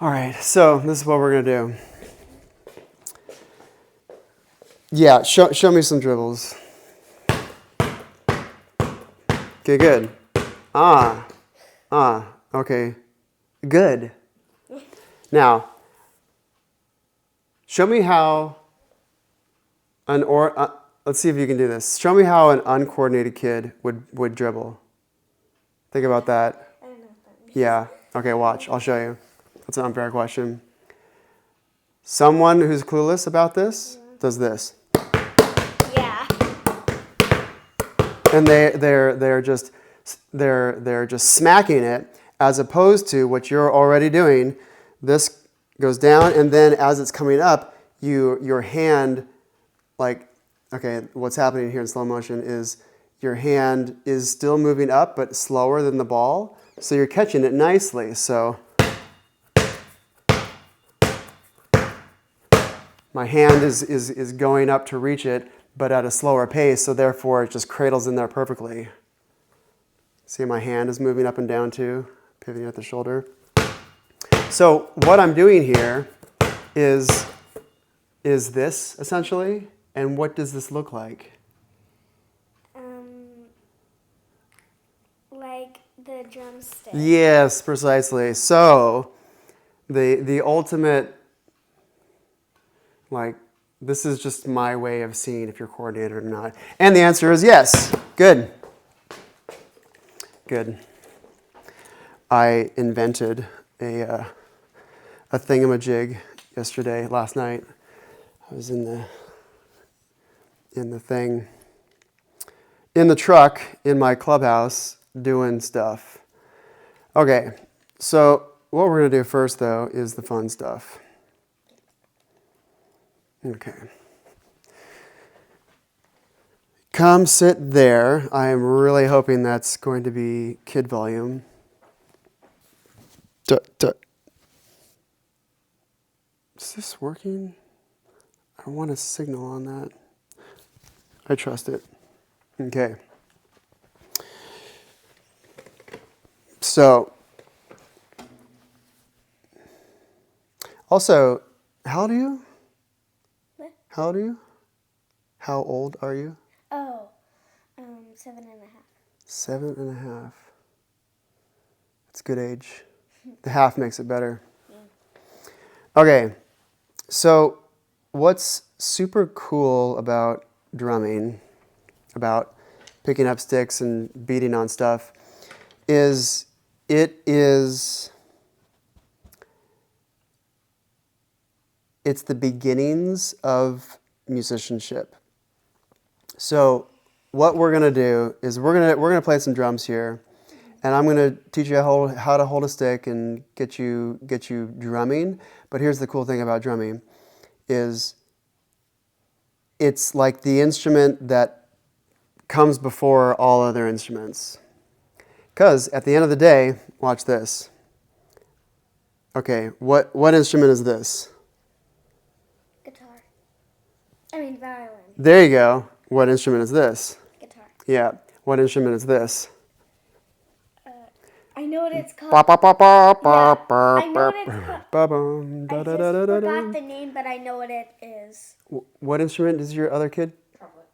All right, so this is what we're going to do. Yeah, show me some dribbles. Okay, good. Okay, good. Now, show me how let's see if you can do this. Show me how an uncoordinated kid would dribble. Think about that. I don't know what that means. Yeah. Okay, watch. I'll show you. That's an unfair question. Someone who's clueless about this does this. Yeah. And they're just smacking it, as opposed to what you're already doing. This goes down, and then as it's coming up, your hand, like, okay, what's happening here in slow motion is your hand is still moving up, but slower than the ball. So you're catching it nicely. So my hand is going up to reach it, but at a slower pace. So therefore, it just cradles in there perfectly. See, my hand is moving up and down too, pivoting at the shoulder. So what I'm doing here is this, essentially. And what does this look like? Like the drumstick. Yes, precisely. So the ultimate, like, this is just my way of seeing if you're coordinated or not. And the answer is yes. Good. Good. I invented a thingamajig last night. I was in the truck in my clubhouse doing stuff. Okay, so what we're going to do first, though, is the fun stuff. Okay. Come sit there. I am really hoping that's going to be kid volume. Is this working? I want a signal on that. I trust it. Okay. So, also, how old are you? What? How old are you? How old are you? Oh, 7.5. 7.5. That's a good age. The half makes it better. Yeah. Okay, so what's super cool about drumming, about picking up sticks and beating on stuff, is it's the beginnings of musicianship. So what we're gonna do is we're gonna play some drums here, and I'm gonna teach you how to hold a stick and get you drumming. But here's the cool thing about drumming, is it's like the instrument that comes before all other instruments. Because at the end of the day, watch this. Okay, what instrument is this? Guitar. I mean violin. There you go. What instrument is this? Guitar. Yeah. What instrument is this? I know what it's called. Ba ba ba ba Yeah, ba I know what ba it's called. ba bum, I da, just da, da, da, da, forgot da. the name, but I know what it is. What instrument is your other kid? Trumpet.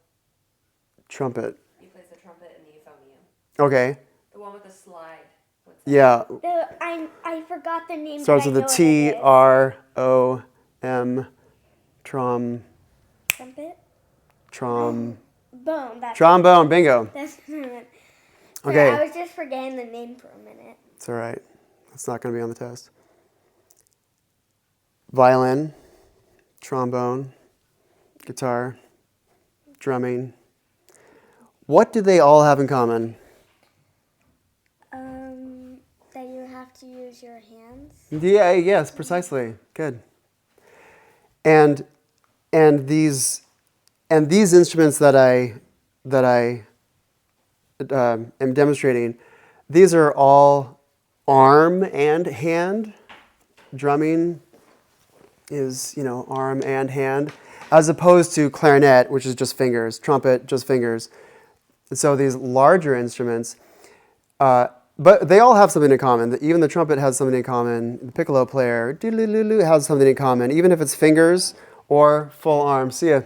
Trumpet. He plays the trumpet and the euphonium. Okay. The one with the slide. What's that? Yeah. I forgot the name. Starts but with I a know T what it is. R O M. Trom. Trumpet. Trom. Boom. That's Trombone. Bingo. That's Okay. I was just forgetting the name for a minute. It's all right. That's not going to be on the test. Violin, trombone, guitar, drumming. What do they all have in common? That you have to use your hands. Yeah, yes, precisely. Good. And these instruments that I am demonstrating, these are all arm and hand. Drumming is, arm and hand, as opposed to clarinet, which is just fingers, trumpet, just fingers. And so these larger instruments, But they all have something in common. Even the trumpet has something in common. The piccolo player has something in common, even if it's fingers or full arm. See ya.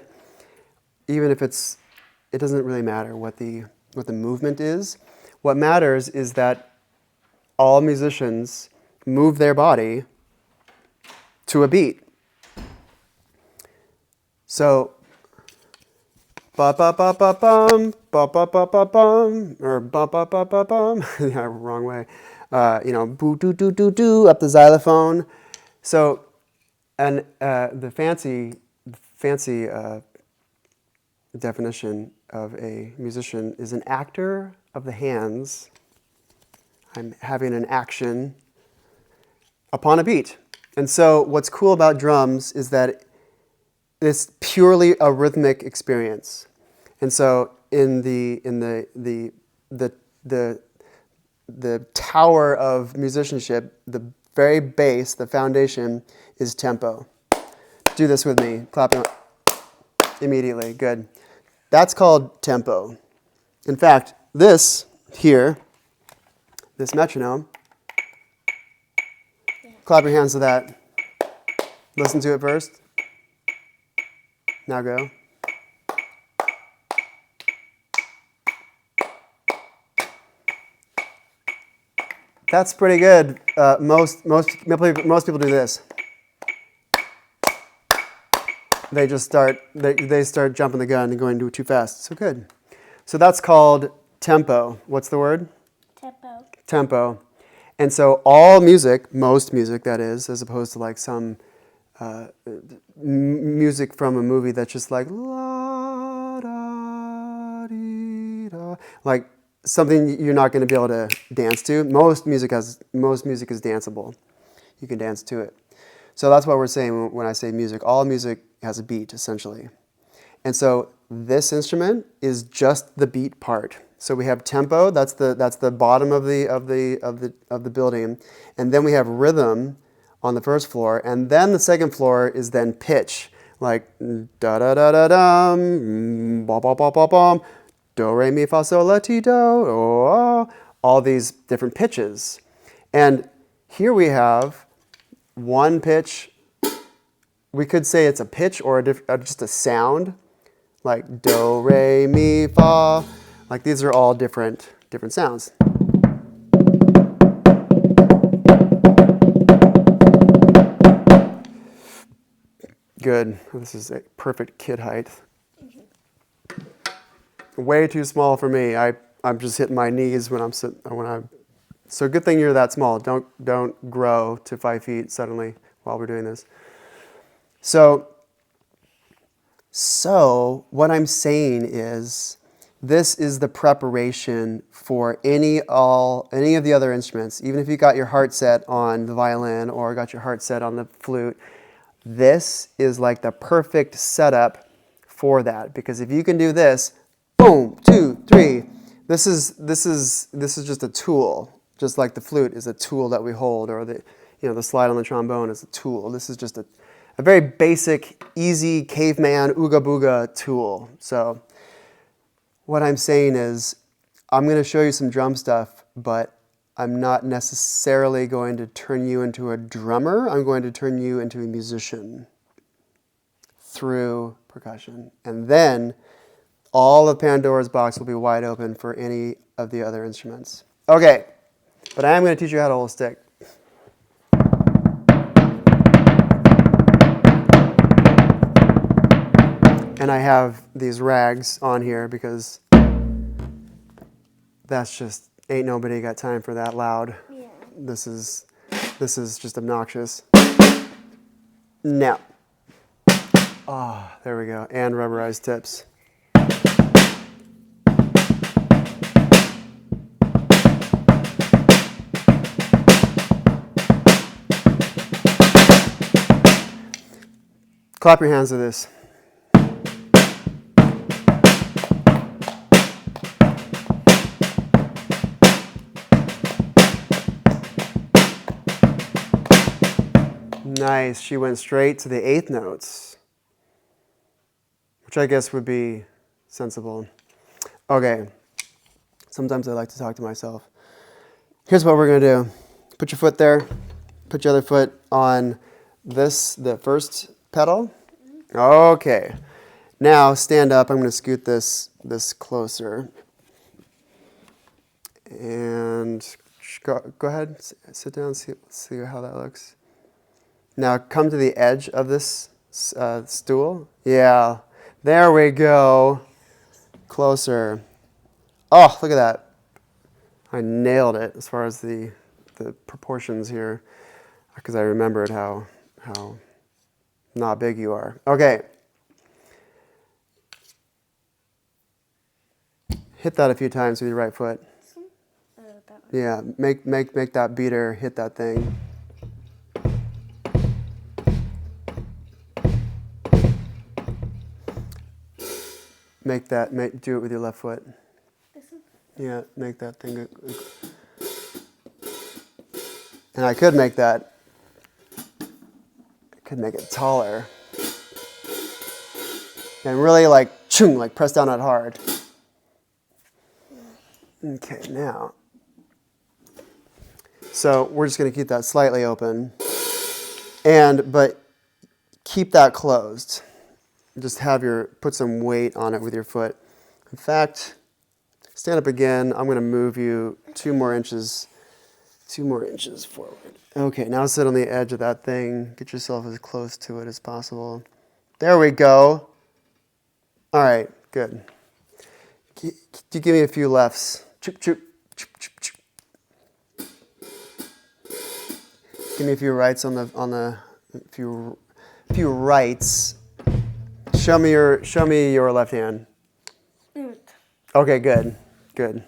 Even if it doesn't really matter what the movement is. What matters is that all musicians move their body to a beat. So, ba ba ba ba bum, ba ba ba ba bum, or ba ba ba ba bum. Yeah, wrong way. Boo doo doo doo doo up the xylophone. So, and the fancy definition of a musician is an actor of the hands. I'm having an action upon a beat. And so what's cool about drums is that it's purely a rhythmic experience. And so in the tower of musicianship, the very base, the foundation is tempo. Do this with me. Clap it immediately. Good. That's called tempo. In fact, this here, this metronome, clap your hands to that. Listen to it first. Now go. That's pretty good. Most people do this. They just start jumping the gun and going too fast. So good. So that's called tempo. What's the word? Tempo. Tempo. And so all music, most music that is, as opposed to like some music from a movie that's just like la da dee da, like something you're not going to be able to dance to. Most music is danceable. You can dance to it. So that's what we're saying when I say music. All music has a beat essentially. And so this instrument is just the beat part. So we have tempo, that's the bottom of the building, and then we have rhythm on the first floor, and then the second floor is then pitch, like da da da da dum, ba ba ba ba bum, do re mi fa sol la ti do, oh, all these different pitches, and here we have one pitch. We could say it's a pitch or just a sound, like do re mi fa. Like these are all different sounds. Good. This is a perfect kid height. Way too small for me. I'm just hitting my knees when I'm sitting. So good thing you're that small. Don't grow to 5 feet suddenly while we're doing this. So what I'm saying is, this is the preparation for any of the other instruments. Even if you got your heart set on the violin or got your heart set on the flute, this is like the perfect setup for that. Because if you can do this, boom, 2, 3. This is just a tool, just like the flute is a tool that we hold, or the slide on the trombone is a tool. This is just a very basic, easy caveman ooga booga tool. So what I'm saying is, I'm going to show you some drum stuff, but I'm not necessarily going to turn you into a drummer. I'm going to turn you into a musician through percussion. And then all of Pandora's box will be wide open for any of the other instruments. Okay, but I am going to teach you how to hold a stick. And I have these rags on here because that's just, ain't nobody got time for that loud. Yeah. This is just obnoxious. Now. Ah, there we go. And rubberized tips. Clap your hands to this. Nice. She went straight to the eighth notes, which I guess would be sensible. Okay. Sometimes I like to talk to myself. Here's what we're going to do. Put your foot there. Put your other foot on this, the first pedal. Okay. Now stand up. I'm going to scoot this closer. And go ahead. Sit down. See how that looks. Now come to the edge of this stool. Yeah. There we go. Closer. Oh, look at that. I nailed it as far as the proportions here, because I remembered how not big you are. Okay. Hit that a few times with your right foot. That one. Yeah, make that beater hit that thing. Do it with your left foot. This one? Yeah, make that thing. And I could make it taller. And really like press down it hard. Okay, now. So we're just going to keep that slightly open. But keep that closed. Just put some weight on it with your foot. In fact, stand up again. I'm going to move you 2 more inches forward. Okay, now sit on the edge of that thing. Get yourself as close to it as possible. There we go. All right, good. You give me a few lefts. Choop, choop, choop, choop, choop. Give me a few rights on the few rights. Show me your left hand. Okay, good. Good.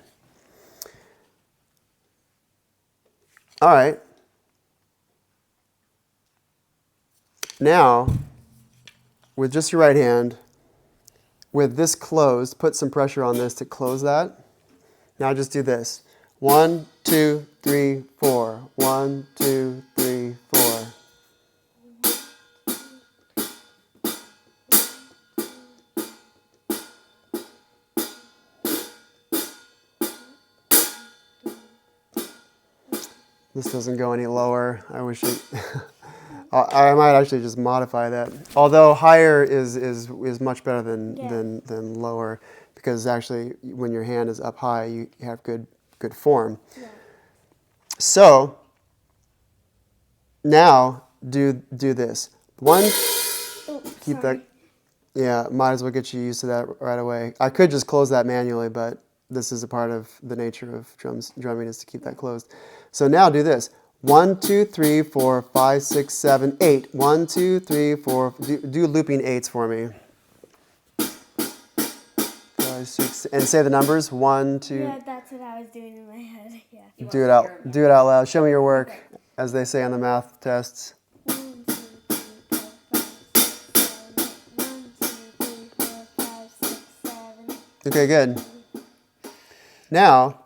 All right. Now, with just your right hand, with this closed, put some pressure on this to close that. Now just do this. 1, 2, 3, 4. 1, 2, 3, 4. This doesn't go any lower. I wish it. I might actually just modify that. Although higher is much better than lower, because actually when your hand is up high, you have good form. Yeah. So now do this. 1. Keep that. Yeah, might as well get you used to that right away. I could just close that manually, but this is a part of the nature of drumming is to keep that closed. So now do this. 1, 2, 3, 4, 5, 6, 7, 8. 1, 2, 3, 4. Do looping 8s for me. 5, 6, and say the numbers. 1, 2. Yeah, that's what I was doing in my head. Yeah. Do it out loud. Show me your work, as they say on the math tests. 1, 2, 3, 4, 5, 6, 7, 8. 1, 2, 3, 4, 5, 6, 7. Okay, good. Now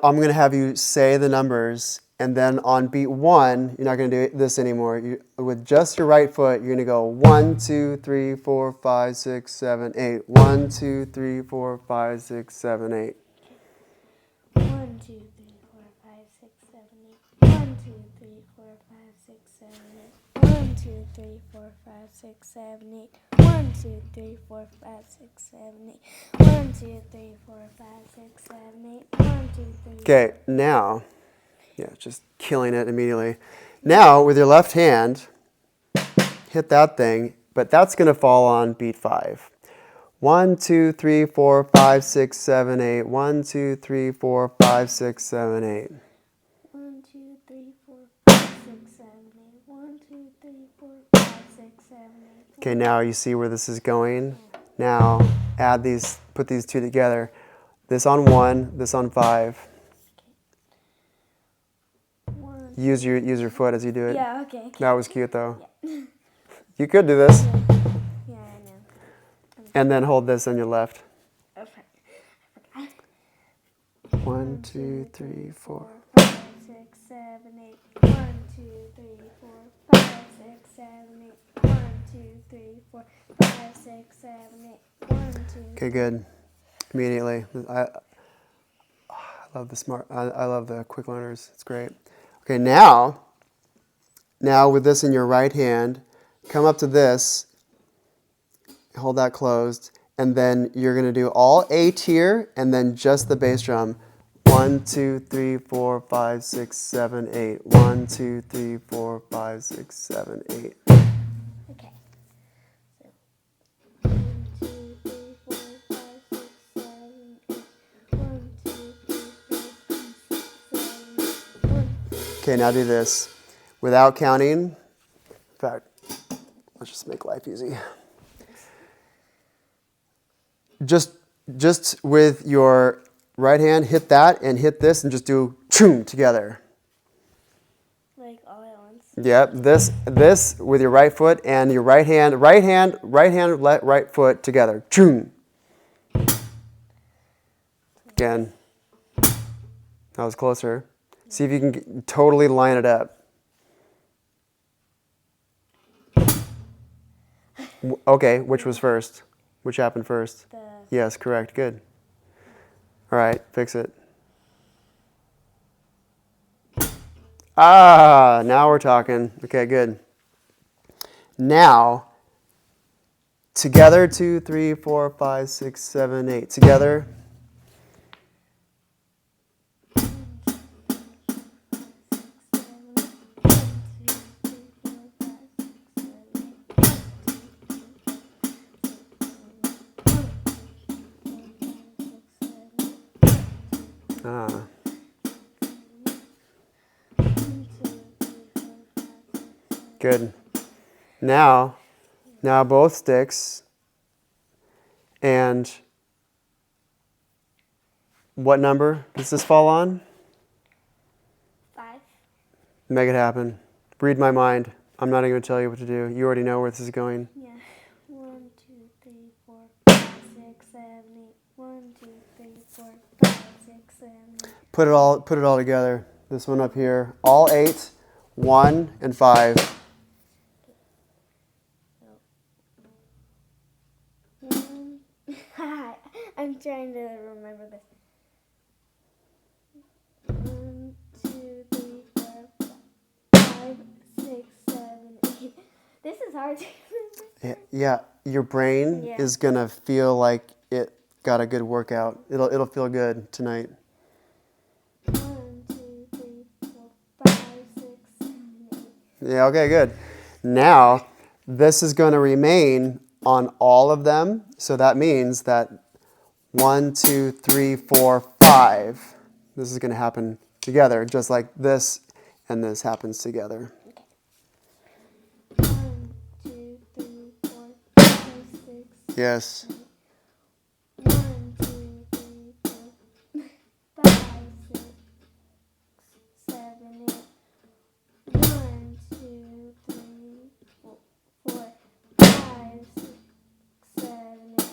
I'm going to have you say the numbers, and then on beat 1, you're not going to do this anymore. With just your right foot, you're going to go 1, 2, 3, 4, 5, 6, 7, 8. 1, 2, 3, 4, 5, 6, 7, 8. 1, 2, 3, 4, 5, 6, 7, 8. 1, 2, 3, 4, 5, 6, 7, 8. 1, 2, 3, 4, 5, 6, 7, 8. 1, 2, 3, 4, 5, 6, 7, 8. 1, 2, 3, 4, 5, 6, 7, 8. 1, 2, 3. Okay, now, just killing it immediately. Now, with your left hand, hit that thing, but that's going to fall on beat 5. 1, 2, 3, 4, 5, 6, 7, 8. 1, 2, 3, 4, 5, 6, 7, 8. 1, 2, 3, 4, 5, 6, 7, 8. 1, 2, 3, 4, 5, 6, 7, 8. Okay, now you see where this is going. Now, put these 2 together. This on 1, this on 5. Use your foot as you do it. Yeah, okay. That was cute, though. Yeah. You could do this. Yeah, I know. And then hold this on your left. Okay. I forgot. 1, 2, 3, 4. 5, 6, 7, 8. 1, 2, 3, 4, 5, 6, 7, 8. 1, 2, 3, 4, 5, 6, 7, 8. 1, 2. Okay, good. Immediately. I love the quick learners. It's great. Okay, now with this in your right hand, come up to this, hold that closed, and then you're going to do all 8 here and then just the bass drum. 1, 2, 3, 4, 5, 6, 7, 8. 1, 2, 3, 4, 5, 6, 7, 8. Okay. So 1, 2, 3, 4, 5, 6, 7, 8. 1, 2, 3, 4, 5, 6, 7, 8. 1. Okay, now do this without counting. In fact, let's just make life easy. Just with your right hand, hit that and hit this and just do choom together. Like all at once. Yep, this with your right foot and your right hand, right foot together. Choom. Again. That was closer. See if you can totally line it up. Okay, which was first? Which happened first? Yes, correct. Good. All right, fix it. Ah, now we're talking. Okay, good. Now, together, 2, 3, 4, 5, 6, 7, 8. Together. Ah. Good. Now both sticks. And what number does this fall on? 5. Make it happen. Read my mind. I'm not even going to tell you what to do. You already know where this is going. Yeah. 1, 2, 3, 4, 5, 6, 7, 8. 1, 2, 3, 4, 5, 6, 7, 8. Put it all together. This one up here. All 8, 1, and 5. I'm trying to remember this. 1, 2, 3, 4, 5, 6, 7, 8. This is hard to remember. Yeah, your brain is going to feel like it got a good workout. It'll feel good tonight. 1, 2, 3, 4, 5, 6, 7, 8. Yeah, okay, good. Now, this is going to remain on all of them. So that means that 1, 2, 3, 4, 5. This is going to happen together, just like this and this happens together. 1, 2, 3, 4, 5, 6. Yes. 1, 2, 3, 4, 5, 6, 7, 8. 1, 2, 3, 4, 5, 6, 7, 8.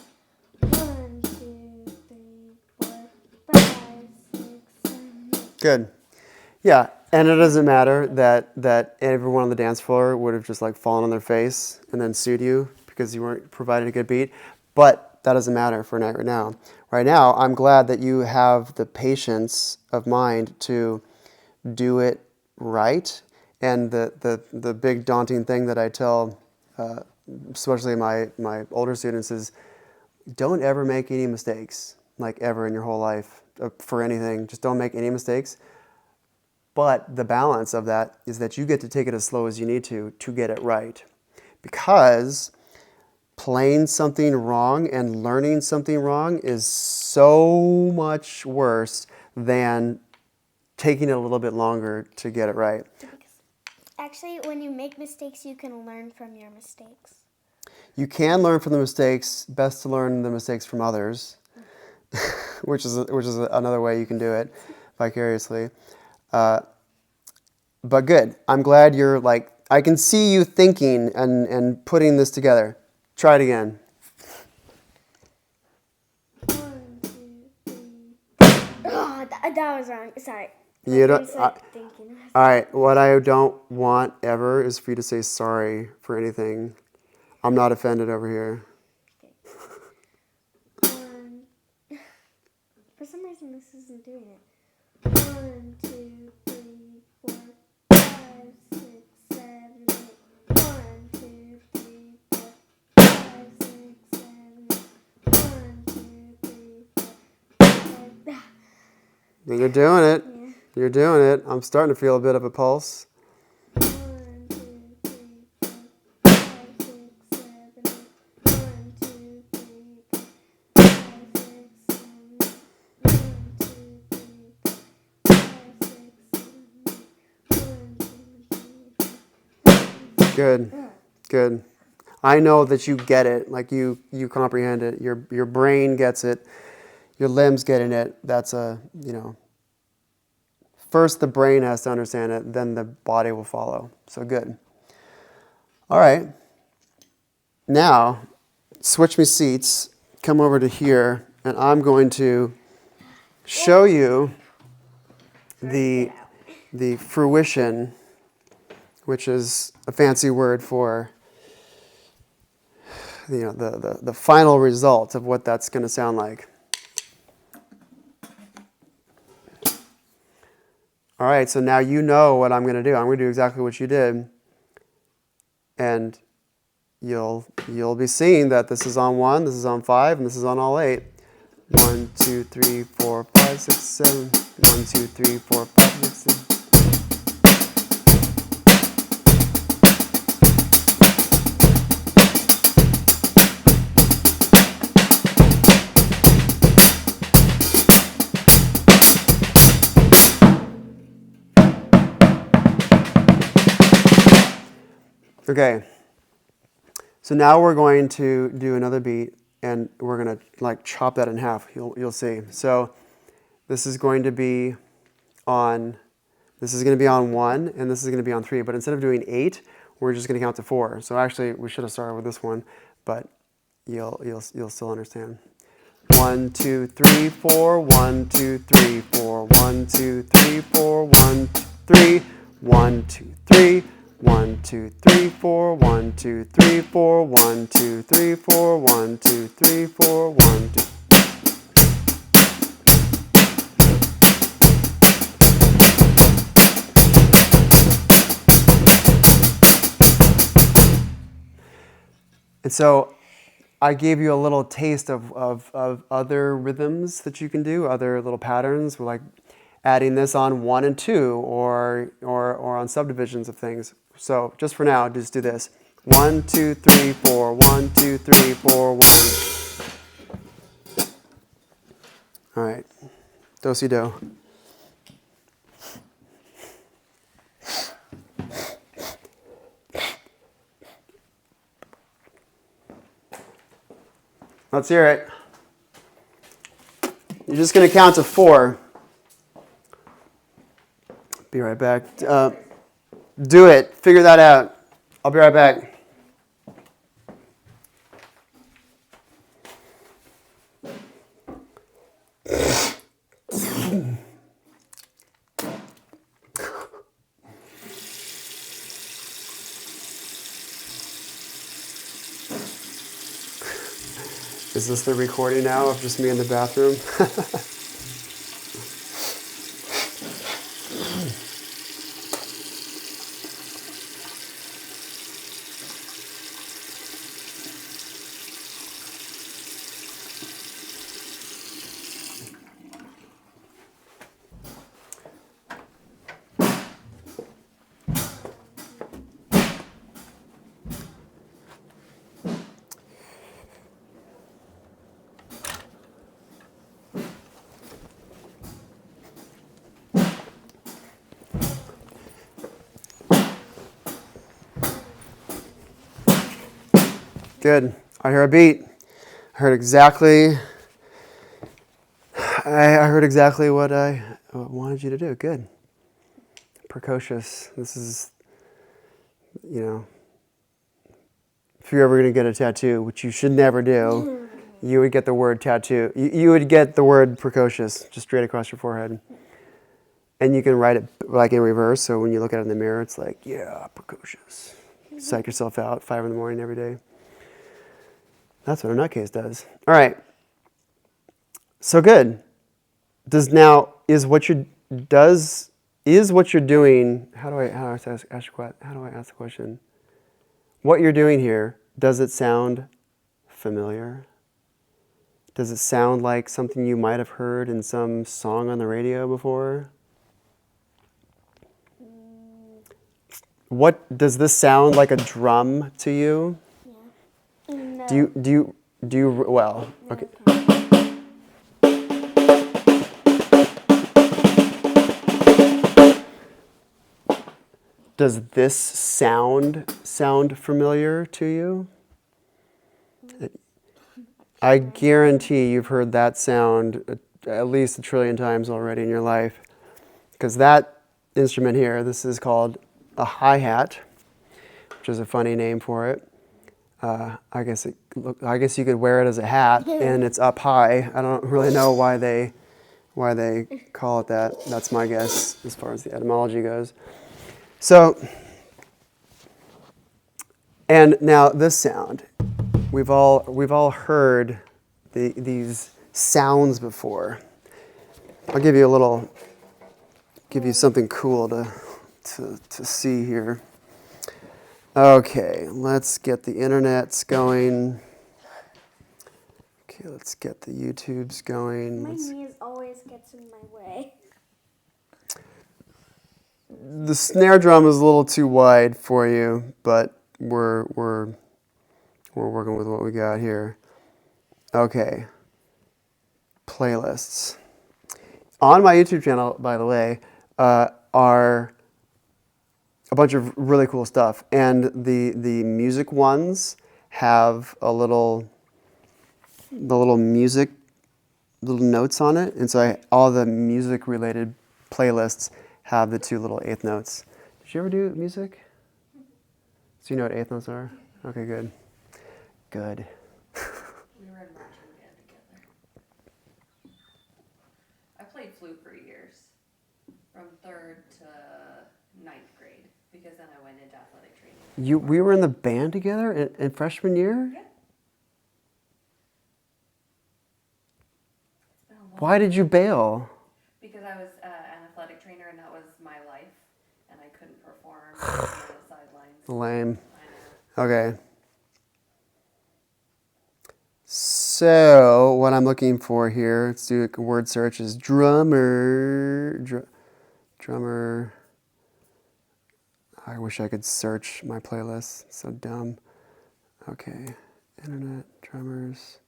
1, 2, 3, 4, 5, 6, 7, 8. Good. Yeah, and it doesn't matter that everyone on the dance floor would have just like fallen on their face and then sued you because you weren't provided a good beat. But that doesn't matter for right now. Right now, I'm glad that you have the patience of mind to do it right. And the big daunting thing that I tell, especially my older students, is don't ever make any mistakes, like ever in your whole life for anything. Just don't make any mistakes. But the balance of that is that you get to take it as slow as you need to get it right. Because playing something wrong and learning something wrong is so much worse than taking it a little bit longer to get it right. Actually, when you make mistakes, you can learn from your mistakes. You can learn from the mistakes. Best to learn the mistakes from others, which is another way you can do it vicariously. But good. I'm glad you're like, I can see you thinking and putting this together. Try it again. 1, 2, 3. Oh, that was wrong. Sorry. You don't. Thinking. All right. What I don't want ever is for you to say sorry for anything. I'm not offended over here. Okay. 1. For some reason, this isn't doing it. 1, 2, 3, 4, 5, 6, 7, 8. 1, 2, 3, 4, 5, 6, 7, 8. 1, 2, 3, 4, 5. You're doing it. Yeah. You're doing it. I'm starting to feel a bit of a pulse. 1, 2, 3, 4, 5, 6, 7, 8. 1, 2, 3, 4, 5, 6, 7, 8. 1, 2, 3, 4, 5, 6, 7, 8. 1, 2, 3, 4. Good. Good. I know that you get it. Like you comprehend it. Your brain gets it. Your limbs getting it. That's first the brain has to understand it, then the body will follow. So good. All right. Now, switch me seats. Come over to here, and I'm going to show you the fruition, which is a fancy word for the final result of what that's going to sound like. All right, so now you know what I'm going to do. I'm going to do exactly what you did. And you'll be seeing that this is on 1, this is on 5, and this is on all 8. 1, 2, 3, 4, 5, 6, 7. 1, 2, 3, 4, 5, 6, 7. Okay, so now we're going to do another beat, and we're going to like chop that in half. You'll see. So this is going to be on 1, and this is going to be on 3. But instead of doing 8, we're just going to count to 4. So actually, we should have started with this one, but you'll still understand. 1, 2, 3, 4. 1, 2, 3, 4. 1, 2, 3, 4. 1, 3. 1, 2, 3. 1, 2, 3, 4, 1, 2, 3, 4, 1, 2, 3, 4, 1, 2, 3, 4, 1, 2. And so I gave you a little taste of other rhythms that you can do, other little patterns, like adding this on 1 and 2 or on subdivisions of things. So just for now, just do this. 1, 2, 3, 4. 1, 2, 3, 4, 1. All right. Do-si-do. Let's hear it. You're just going to count to 4. Be right back. Do it. Figure that out. I'll be right back. Is this the recording now of just me in the bathroom? Good. I heard a beat. I heard exactly what I wanted you to do. Good. Precocious. This is, if you're ever going to get a tattoo, which you should never do, you would get the word tattoo. You would get the word precocious just straight across your forehead. And you can write it like in reverse, so when you look at it in the mirror, it's like, yeah, precocious. Psych yourself out 5 in the morning every day. That's what a nutcase does. All right. So good. Is what you're is what you're doing? How do I ask the question? What you're doing here, does it sound familiar? Does it sound like something you might have heard in some song on the radio before? What does this sound like a drum to you? Yeah. No. Do you well, No, okay. Does this sound familiar to you? I guarantee you've heard that sound at least 1 trillion times already in your life. Because that instrument here, this is called a hi-hat, which is a funny name for it. I guess you could wear it as a hat, and it's up high. I don't really know why they call it that. That's my guess as far as the etymology goes. So, and now this sound, we've all heard these sounds before. I'll give you something cool to see here. Okay, let's get the internets going. Okay, let's get the YouTubes going. My knees always gets in my way. The snare drum is a little too wide for you, but we're working with what we got here. Okay. Playlists. On my YouTube channel, by the way, are a bunch of really cool stuff, and the music ones have the little notes on it, and so all the music related playlists have the 2 little eighth notes. Did you ever do music? So you know what eighth notes are? Okay, good. Good. We were in marching band together. I played flute for years, from 3rd to 9th grade, because then I went into athletic training. We were in the band together in freshman year? Yeah. It's been a long Why did you bail? Because I was an athletic trainer and that was my life, and I couldn't perform on the sidelines. Lame. I know. Okay. So what I'm looking for here, let's do a word search, is drummer. Drummer. I wish I could search my playlist. It's so dumb. Okay. Internet, drummers.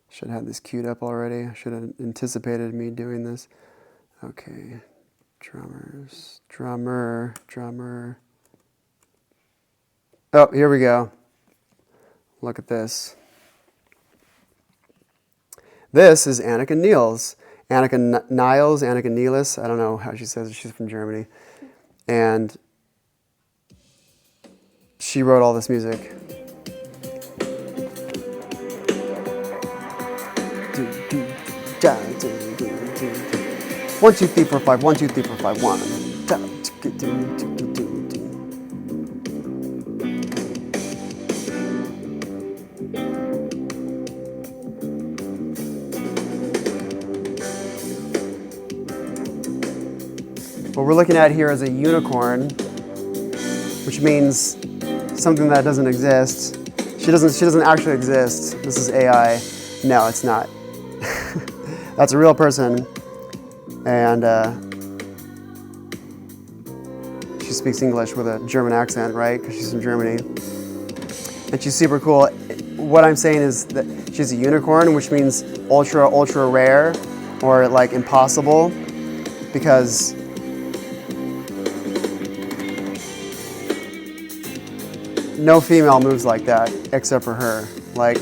Should have this queued up already. I should have anticipated me doing this. Okay. Drummers. Drummer. Oh, here we go. Look at this. This is Annika Niels. Annika Niels, Annika Niels. I don't know how she says it. She's from Germany. And she wrote all this music. 1, 2, 3, 4, 5. 1, 2, 3, 4, 5. 1. What we're looking at here is a unicorn, which means something that doesn't exist. She doesn't actually exist. This is AI. No, it's not. That's a real person, and she speaks English with a German accent, right? Because she's from Germany, and she's super cool. What I'm saying is that she's a unicorn, which means ultra rare, or like impossible, because no female moves like that except for her. Like,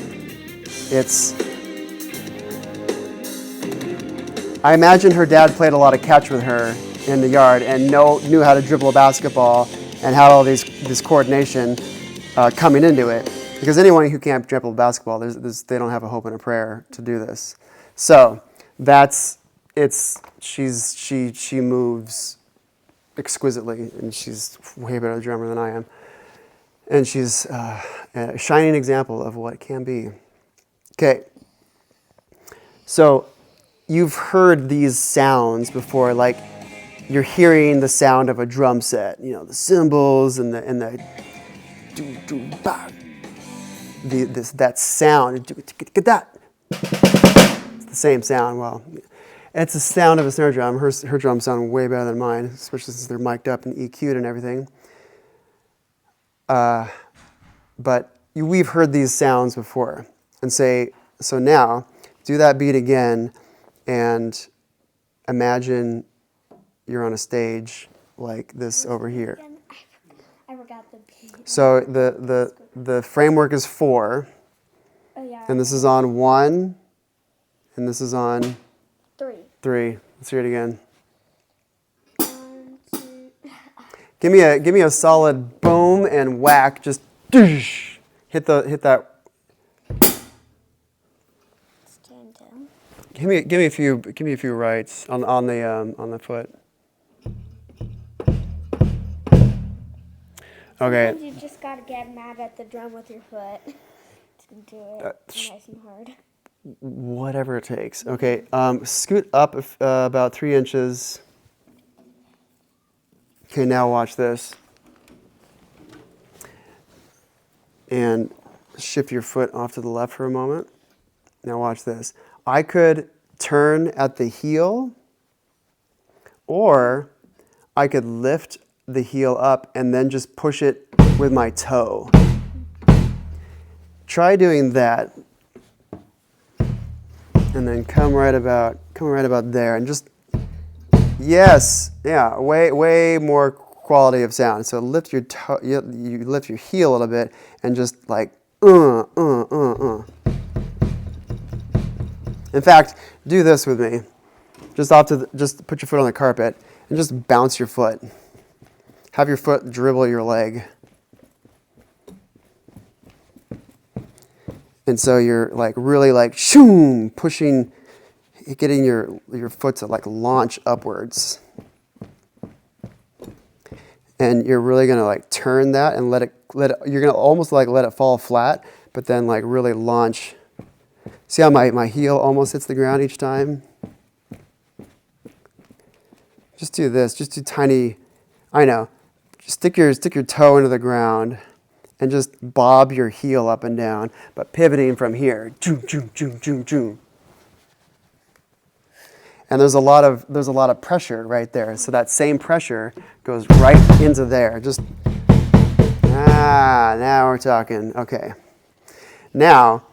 I imagine her dad played a lot of catch with her in the yard and knew how to dribble a basketball and had all this coordination coming into it. Because anyone who can't dribble a basketball, they don't have a hope and a prayer to do this. So she moves exquisitely, and she's way better drummer than I am. And she's a shining example of what can be. Okay. So you've heard these sounds before, like you're hearing the sound of a drum set, you know, the cymbals and the do do ba. That sound, get that. It's the same sound. Well, it's the sound of a snare drum. Her drums sound way better than mine, especially since they're mic'd up and EQ'd and everything. But we've heard these sounds before. And say, so now, do that beat again and imagine you're on a stage like this over here. I forgot the beat. So the framework is 4. Oh, yeah. And this is on 1. And this is on 3. Let's hear it again. 1, 2. Give me a solid boom and whack. Just doosh, hit that. Stand down. Give me a few rights on the foot. Okay. Sometimes you just gotta get mad at the drum with your foot to do it nice and hard. Whatever it takes. Okay. Scoot up about 3 inches. Okay. Now watch this. And shift your foot off to the left for a moment. Now watch this. I could turn at the heel, or I could lift the heel up and then just push it with my toe. Try doing that. And then come right about there and just, yes, yeah, way more quality of sound. So lift your toe, you lift your heel a little bit and just like, In fact, do this with me. Just put your foot on the carpet and just bounce your foot. Have your foot dribble your leg. And so you're like really like shoom, pushing, getting your foot to like launch upwards. And you're really gonna like turn that and let it you're gonna almost like let it fall flat, but then like really launch. See how my heel almost hits the ground each time? Just do this, just do tiny, I know. Just stick your toe into the ground and just bob your heel up and down, but pivoting from here. Choom, choom, choom, choom, choom. And there's a lot of pressure right there. So that same pressure goes right into there. Just now we're talking. Okay. Now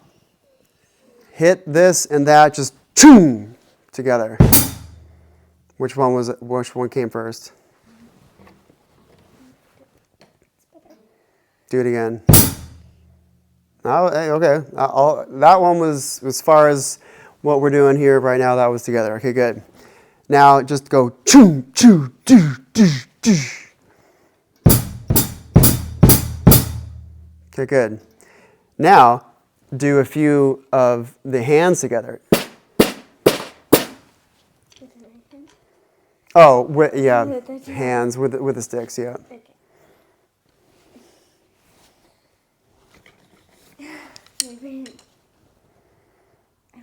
hit this and that just choom together. Which one came first? Do it again. Oh, hey, okay. That one was as far as what we're doing here right now. That was together. Okay, good. Now just go choo choo doo doo doo. Okay, good. Now do a few of the hands together. Oh, yeah, hands with the sticks. Yeah. Okay.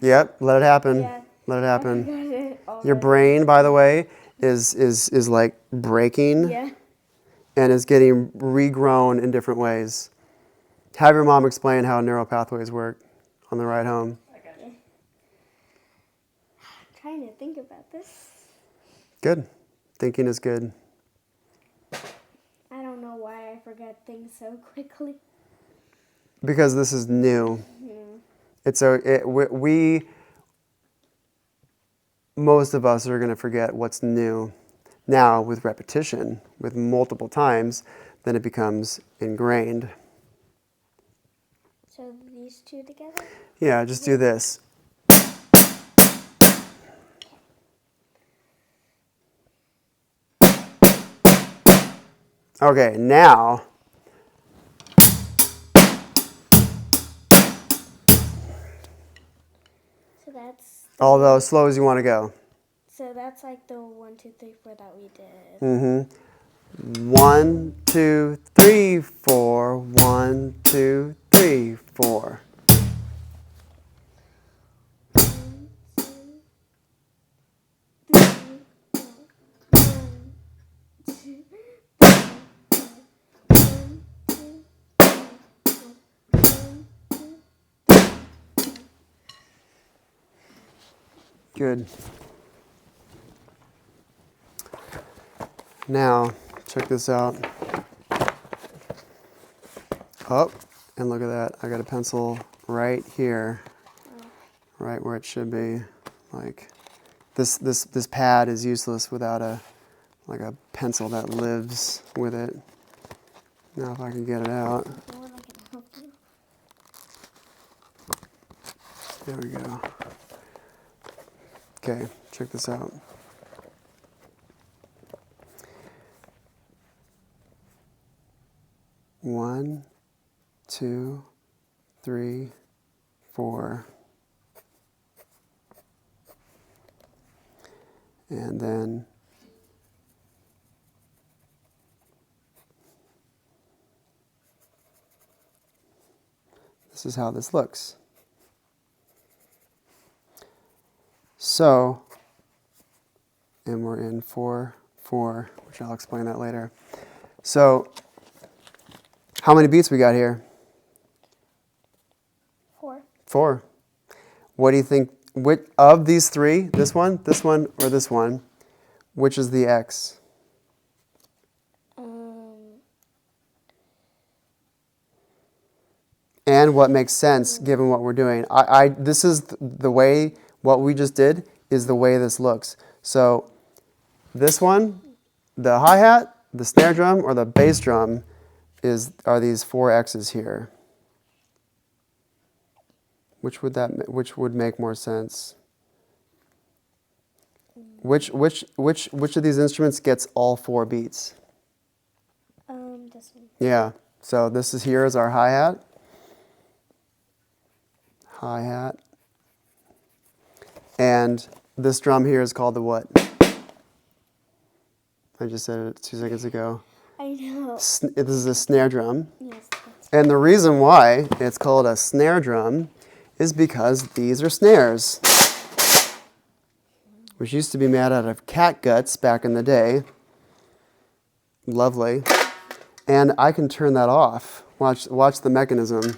Yep, let it happen. Yeah. Let it happen. Your brain, by the way, is like breaking and is getting regrown in different ways. Have your mom explain how neural pathways work on the ride home. I got you. I'm trying to think about this. Good. Thinking is good. I don't know why I forget things so quickly. Because this is new. Most of us are going to forget what's new. Now, with repetition, with multiple times, then it becomes ingrained. So these two together? Yeah, just do this. Okay, now. So that's. Although as slow as you want to go. So that's like the 1, 2, 3, 4 that we did. Mm-hmm. 1, 2, 3, 4. 1, 2, 3, 4. 1, 2, Good. Now, check this out. Oh, and look at that. I got a pencil right here, right where it should be. Like this pad is useless without a pencil that lives with it. Now if I can get it out. There we go. Okay, check this out. One, 2, 3, 4. And then this is how this looks. So, and we're in 4, 4, which I'll explain that later. So, how many beats we got here? 4. 4. What do you think, which of these 3, this one, or this one, which is the X? And what makes sense given what we're doing. This is the way, what we just did is the way this looks. So this one, the hi-hat, the snare drum, or the bass drum are these 4 X's here. Which would make more sense? Which of these instruments gets all 4 beats? This one. Yeah. So this is here is our hi-hat. Hi-hat. And this drum here is called the what? I just said it 2 seconds ago. I know. This is a snare drum. Yes. And the reason why it's called a snare drum is because these are snares, which used to be made out of cat guts back in the day. Lovely. And I can turn that off. Watch the mechanism.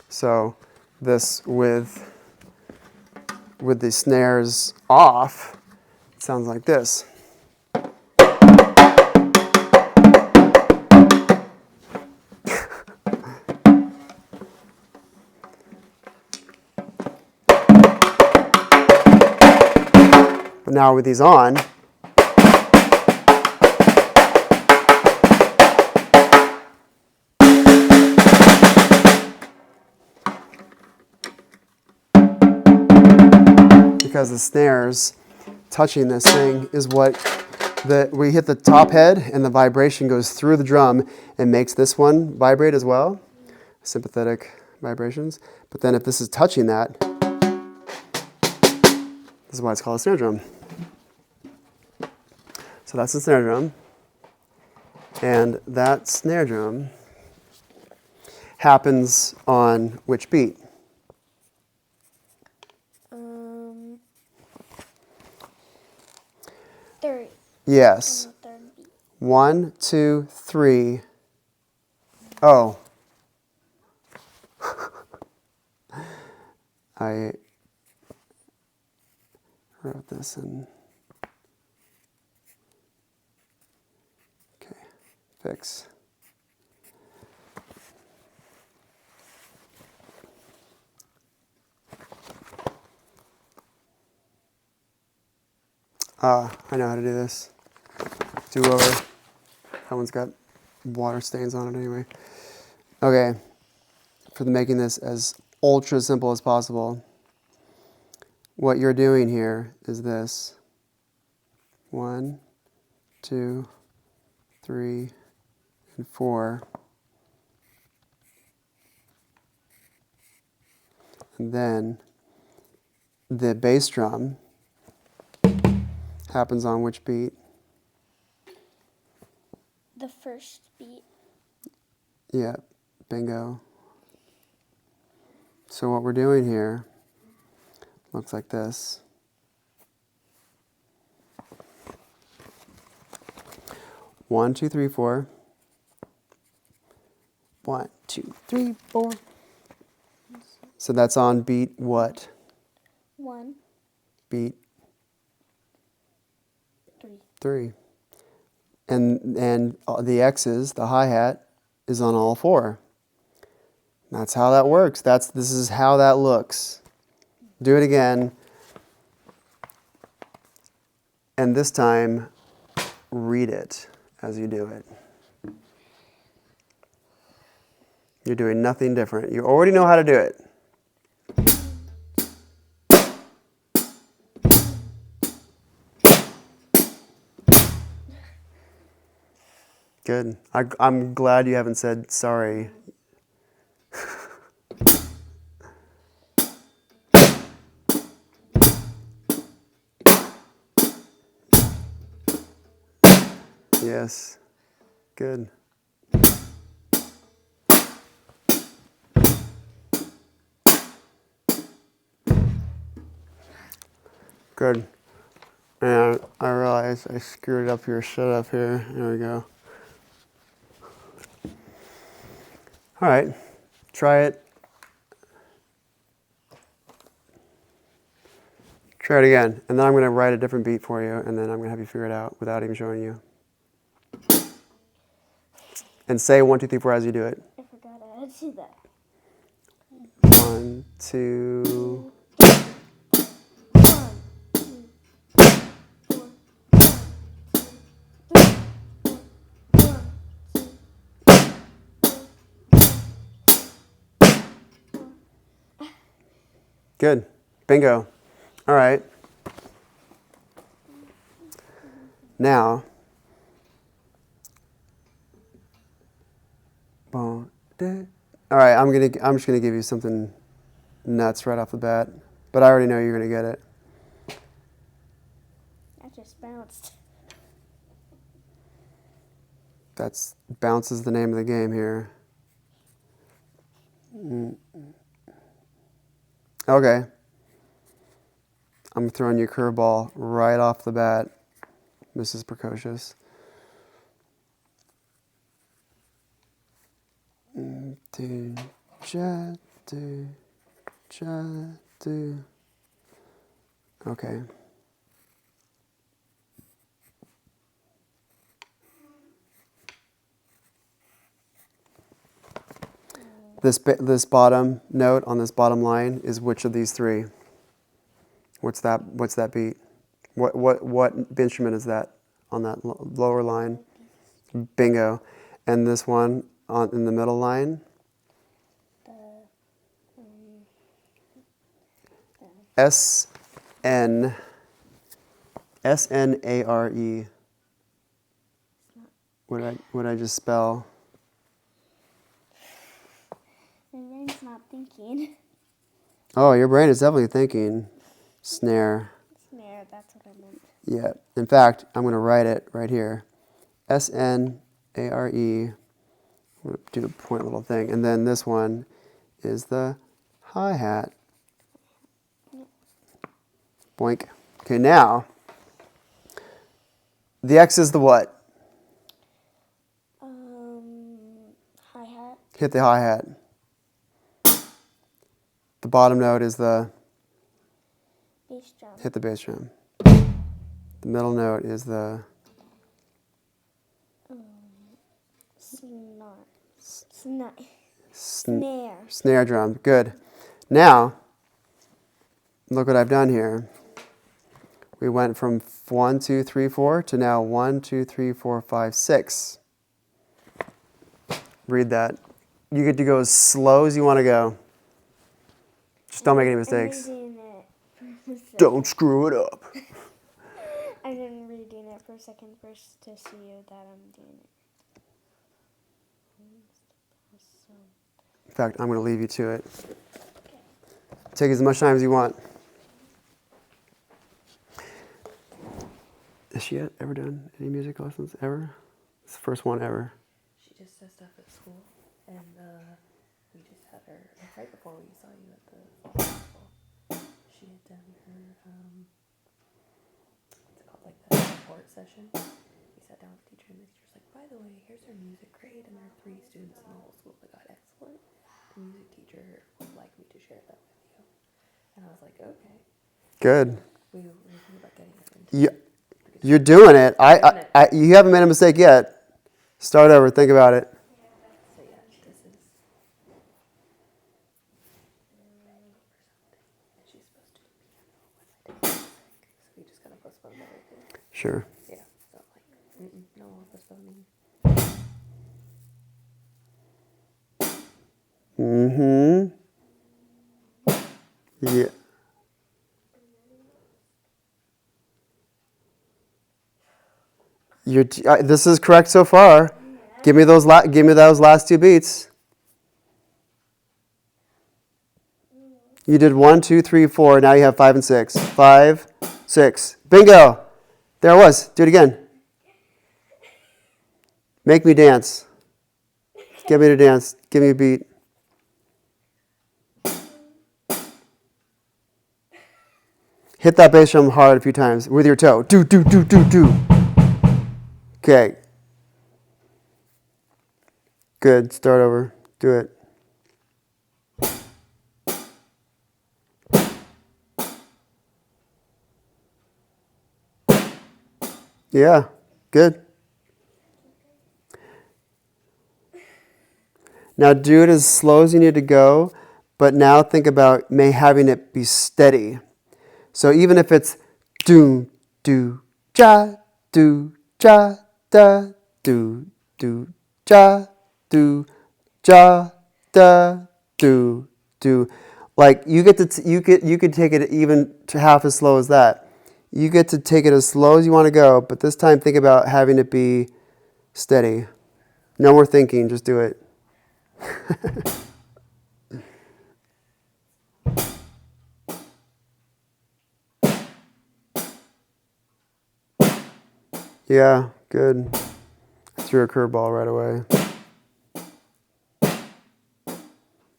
So this with the snares off, it sounds like this. But now with these on, because the snares touching this thing is what we hit the top head and the vibration goes through the drum and makes this one vibrate as well, sympathetic vibrations. But then if this is touching that, this is why it's called a snare drum. So that's the snare drum. And that snare drum happens on which beat? 3rd. Yes. 3rd beat. 1, 2, 3. Oh. I wrote this in. Okay, fix. I know how to do this. Do over. That one's got water stains on it anyway. Okay, for making this as ultra simple as possible, what you're doing here is this. 1, 2, 3, and 4. And then the bass drum happens on which beat? The 1st beat. Yeah, bingo. So what we're doing here looks like this. One, two, three, four. 1, 2, 3, 4. So that's on beat what? 1, Beat 3. 3. And the X's, the hi-hat, is on all 4. That's how that works. This is how that looks. Do it again. And this time, read it as you do it. You're doing nothing different. You already know how to do it. Good. I'm glad you haven't said sorry. Yes. Good. Good. And I realized I screwed up your setup here. There we go. All right. Try it. Try it again. And then I'm going to write a different beat for you, and then I'm going to have you figure it out without even showing you. And say 1, 2, 3, 4 as you do it. I forgot how to do that. 1, 2. 1, 2, 3, 4. Good. Bingo. All right. Now, all right. I'm just gonna give you something nuts right off the bat, but I already know you're gonna get it. I just bounced. That's bounce is the name of the game here. Okay. I'm throwing you a curveball right off the bat, Mrs. Precocious. Do, ja, do, ja, do. Okay. This bottom note on this bottom line is which of these 3? What's that beat? What instrument is that on that lower line? Bingo. And this one in the middle line? S-N-A-R-E. What I just spell? My brain's not thinking. Oh, your brain is definitely thinking. Snare. Snare, that's what I meant. Yeah. In fact, I'm going to write it right here. S-N-A-R-E. I'm going to do a point little thing. And then this one is the hi-hat. Boink. Okay, now, the X is the what? Hi-hat. Hit the hi-hat. The bottom note is the... Bass drum. Hit the bass drum. The middle note is the... Snare. Snare drum. Good. Now, look what I've done here. We went from 1, 2, 3, 4 to now 1, 2, 3, 4, 5, 6. Read that. You get to go as slow as you want to go. Just don't make any mistakes. I'm reading it for a second. Don't screw it up. I'm then reading it for a second first to see that I'm doing it. In fact, I'm going to leave you to it. Take as much time as you want. Has she ever done any music lessons? Ever? It's the first one ever. She just does stuff at school, and we just had her right before we saw you at the fall festival. She had done her what's it called, like the support session. We sat down with the teacher, and the teacher's like, by the way, here's our music grade, and there are 3 students in the whole school that got excellent. The music teacher would like me to share that with you. And I was like, okay. Good. We were thinking about getting her into You, you're doing it. You haven't made a mistake yet. Start over. Think about it. So yeah, this is. And she's supposed to do piano when my dad was sick, so we just kind of postponed everything. Sure. Yeah, so I'm like, no more postponing. Mm-hmm. Yeah. This is correct so far. Give me those last 2 beats. You did 1, 2, 3, 4. Now you have 5 and 6. 5, 6. Bingo. There it was. Do it again. Make me dance. Get me to dance. Give me a beat. Hit that bass drum hard a few times with your toe. Do, do, do, do, do. Okay. Good. Start over. Do it. Yeah. Good. Now do it as slow as you need to go, but now think about having it be steady. So even if it's do, do, ja, da, do, ja, da, do. Like you get to you could take it even to half as slow as that. You get to take it as slow as you want to go, but this time think about having it be steady. No more thinking, just do it. Yeah, good. Threw a curveball right away.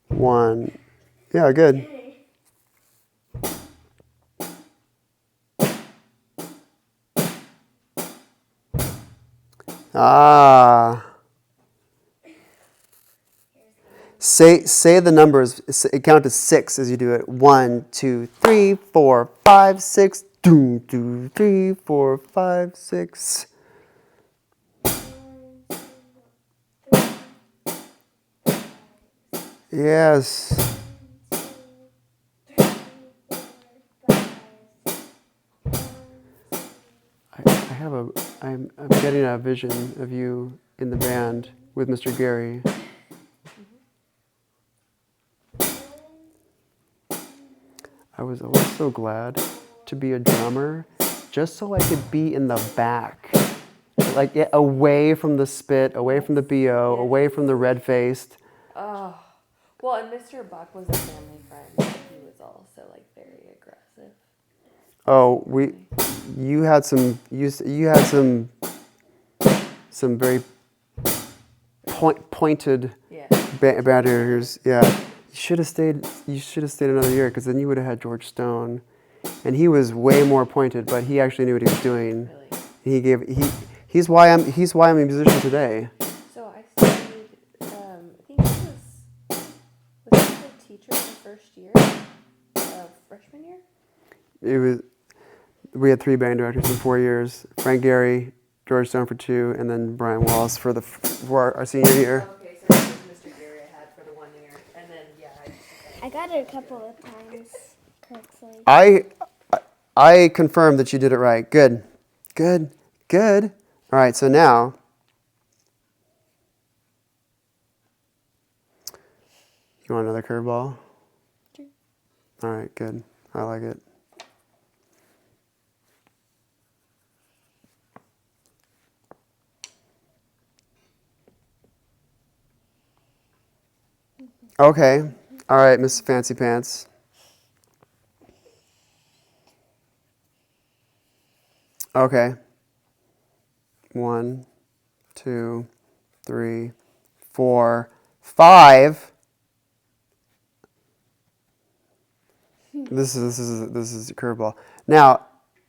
1. Yeah, good. Ah. Say the numbers. Count to 6 as you do it. 1, 2, 3, 4, 5, 6. 2, 2, 3, 4, 5, 6. Yes. I'm getting a vision of you in the band with Mr. Gary. I was always so glad to be a drummer, just so I could be in the back, like away from the spit, away from the BO, away from the red-faced. Oh, well, and Mr. Buck was a family friend, but he was also like very aggressive. Oh, you had some very pointed barriers. Yeah, you should have stayed. You should have stayed another year, because then you would have had George Stone, and he was way more pointed, but he actually knew what he was doing. Really? He's why I'm a musician today. So I studied. I think was he the teacher in the first year of freshman year? We had 3 band directors in 4 years. Frank Gehry, George Stone for 2, and then Brian Wallace for our senior year. Okay, so this was Mr. Gary I had for the 1 year, and then I got it a couple of times correctly. I confirm that you did it right. Good. Good. Good. All right, so now you want another curveball? Sure. All right, good. I like it. Okay. All right, Miss Fancy Pants. Okay. 1, 2, 3, 4, 5. This is a curveball. Now,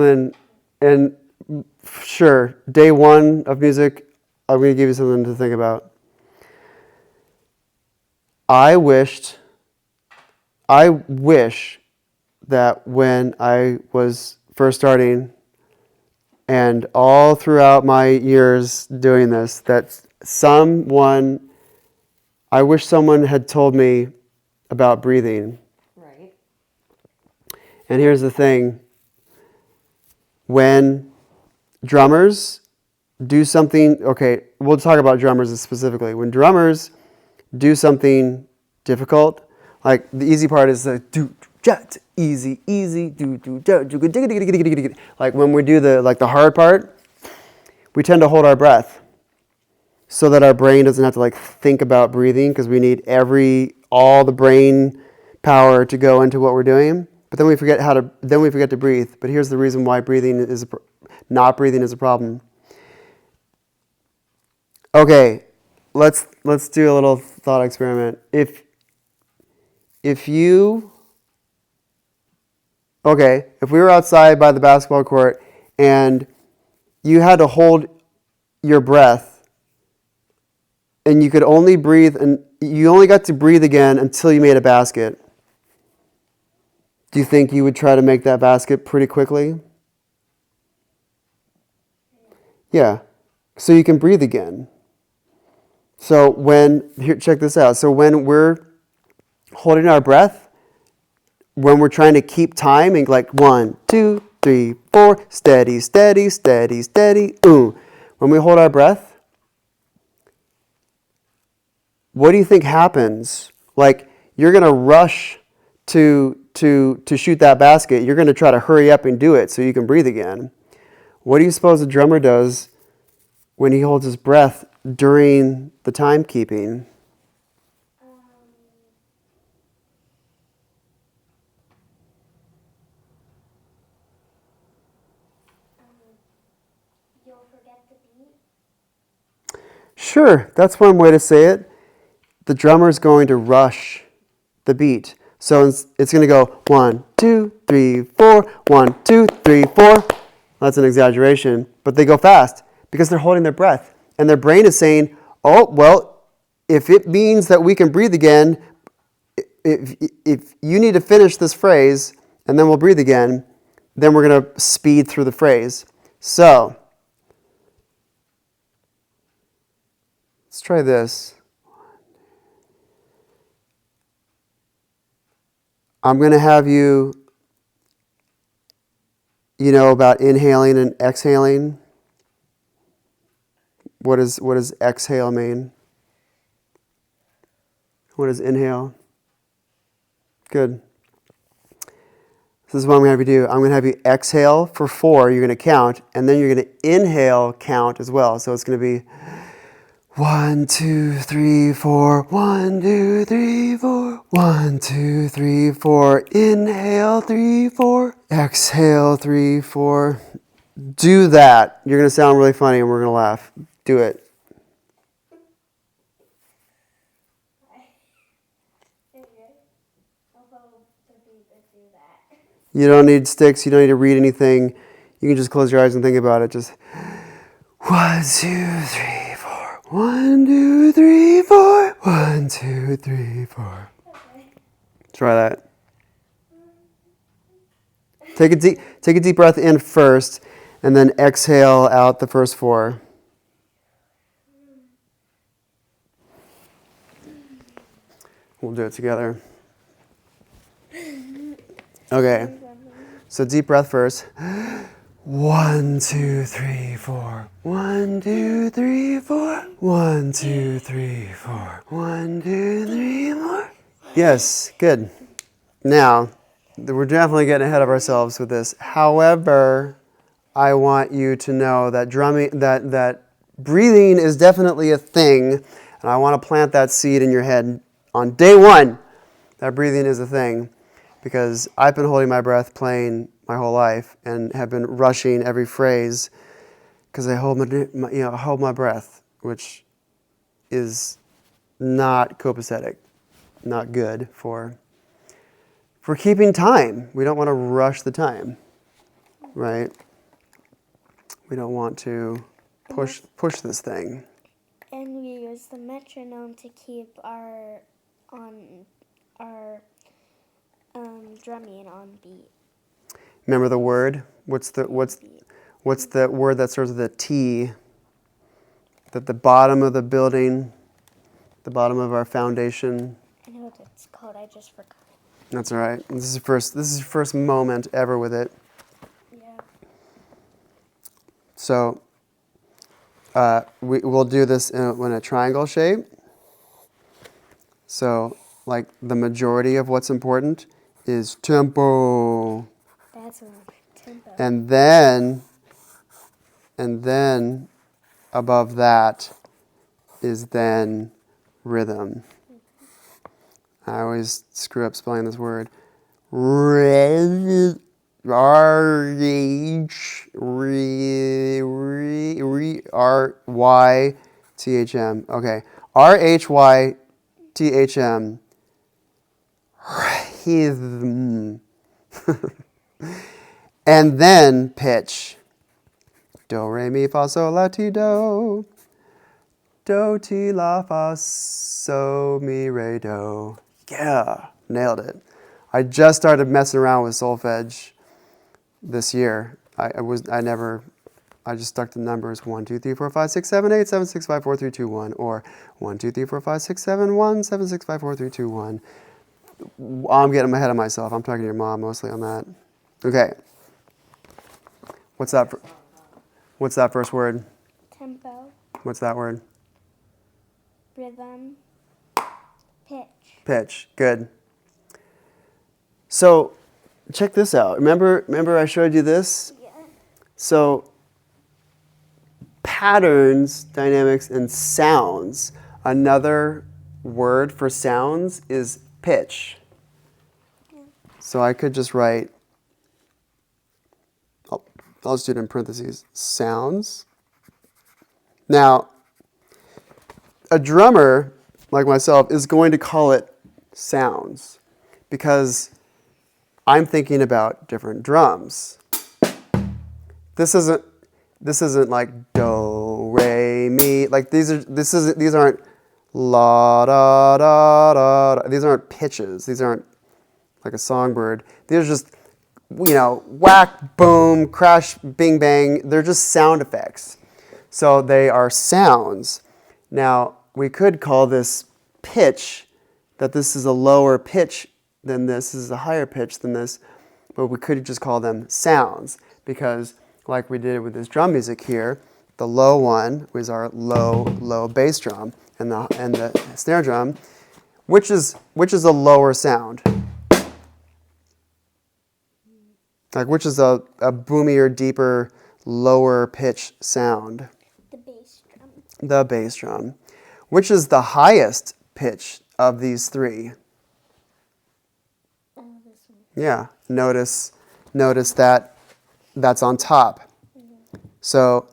something, and sure, day one of music, I'm going to give you something to think about. I wish that when I was first starting and all throughout my years doing this, I wish someone had told me about breathing. Right. And here's the thing. When drummers do something, okay, we'll talk about drummers specifically. When drummers do something difficult, like the easy part is the do jet easy do like when we do the hard part, we tend to hold our breath so that our brain doesn't have to think about breathing, because we need all the brain power to go into what we're doing. But then we forget to breathe. But here's the reason why not breathing is a problem. Okay, let's do a little thought experiment. If we were outside by the basketball court and you had to hold your breath and you could only breathe, and you only got to breathe again until you made a basket, do you think you would try to make that basket pretty quickly? Yeah, so you can breathe again. So check this out. So when we're holding our breath, when we're trying to keep time and 1, 2, 3, 4, steady, steady, steady, steady, when we hold our breath, what do you think happens? You're going to rush to shoot that basket. You're going to try to hurry up and do it so you can breathe again. What do you suppose the drummer does when he holds his breath during the timekeeping? You'll forget the beat. Sure, that's one way to say it. The drummer's going to rush the beat. So it's going to go 1, 2, 3, 4, 1, 2, 3, 4. That's an exaggeration, but they go fast because they're holding their breath. And their brain is saying, oh, well, if it means that we can breathe again, if you need to finish this phrase and then we'll breathe again, then we're going to speed through the phrase. So, let's try this. I'm going to have you know about inhaling and exhaling. What does exhale mean? What does inhale? Good. This is what I'm going to have you do. I'm going to have you exhale for 4. You're going to count, and then you're going to inhale count as well. So it's going to be 1, 2, 3, 4. 1, 2, 3, 4. 1, 2, 3, 4. Inhale 3, 4. Exhale 3, 4. Do that. You're going to sound really funny, and we're going to laugh. Do it. You don't need sticks. You don't need to read anything. You can just close your eyes and think about it. Just 1, 2, 3, 4. 1, 2, 3, 4. 1, 2, 3, 4. Try that. Take a deep breath in first, and then exhale out the first 4. We'll do it together. Okay. So deep breath first. 1, 2, 3, 4. 1, 2, 3, 4. 1, 2, 3, 4. 1, 2, 3, 4. Yes, good. Now, we're definitely getting ahead of ourselves with this. However, I want you to know that that breathing is definitely a thing, and I want to plant that seed in your head on day 1. That breathing is a thing. Because I've been holding my breath playing my whole life and have been rushing every phrase because I hold my breath, which is not copacetic, not good for keeping time. We don't want to rush the time, right? We don't want to push this thing. And we use the metronome to keep our drumming on beat. Remember the word? What's the word that starts with a T? At the bottom of the building, the bottom of our foundation. I know what it's called. I just forgot. That's all right. This is your first moment ever with it. Yeah. So we'll do this in a triangle shape. So like the majority of what's important is tempo. That's one. Tempo. And then above that is then rhythm. I always screw up spelling this word. R-H-Y-T-H-M. Okay. R-H-Y-T-H-M. Rhythm. And then pitch. Do, re, mi, fa, sol, la, ti, do. Do, ti, la, fa, so, mi, re, do. Yeah, nailed it. I just started messing around with solfege this year. I just stuck to numbers 1, 2, 3, 4, 5, 6, 7, 8, 7, 6, 5, 4, 3, 2, 1, or 1, 2, 3, 4, 5, 6, 7, 1, 7, 6, 5, 4, 3, 2, 1. I'm getting ahead of myself. I'm talking to your mom mostly on that. Okay. What's that first word? Tempo. What's that word? Rhythm. Pitch. Pitch. Good. So, check this out. Remember I showed you this? Yeah. So, patterns, dynamics, and sounds. Another word for sounds is pitch. Yeah. So I could just write, I'll just do it in parentheses, sounds. Now, a drummer, like myself, is going to call it sounds because I'm thinking about different drums. this isn't like do re mi. Like these aren't la da da da. These aren't pitches. These aren't like a songbird. These are just, whack, boom, crash, bing, bang. They're just sound effects. So they are sounds. Now, we could call this pitch, that this is a lower pitch than this is a higher pitch than this, but we could just call them sounds because like we did with this drum music here, the low one was our low bass drum and the snare drum, which is a lower sound. Like which is a boomier, deeper, lower pitch sound. The bass drum. The bass drum. Which is the highest pitch of these three? Oh, this one. Yeah, notice that that's on top. So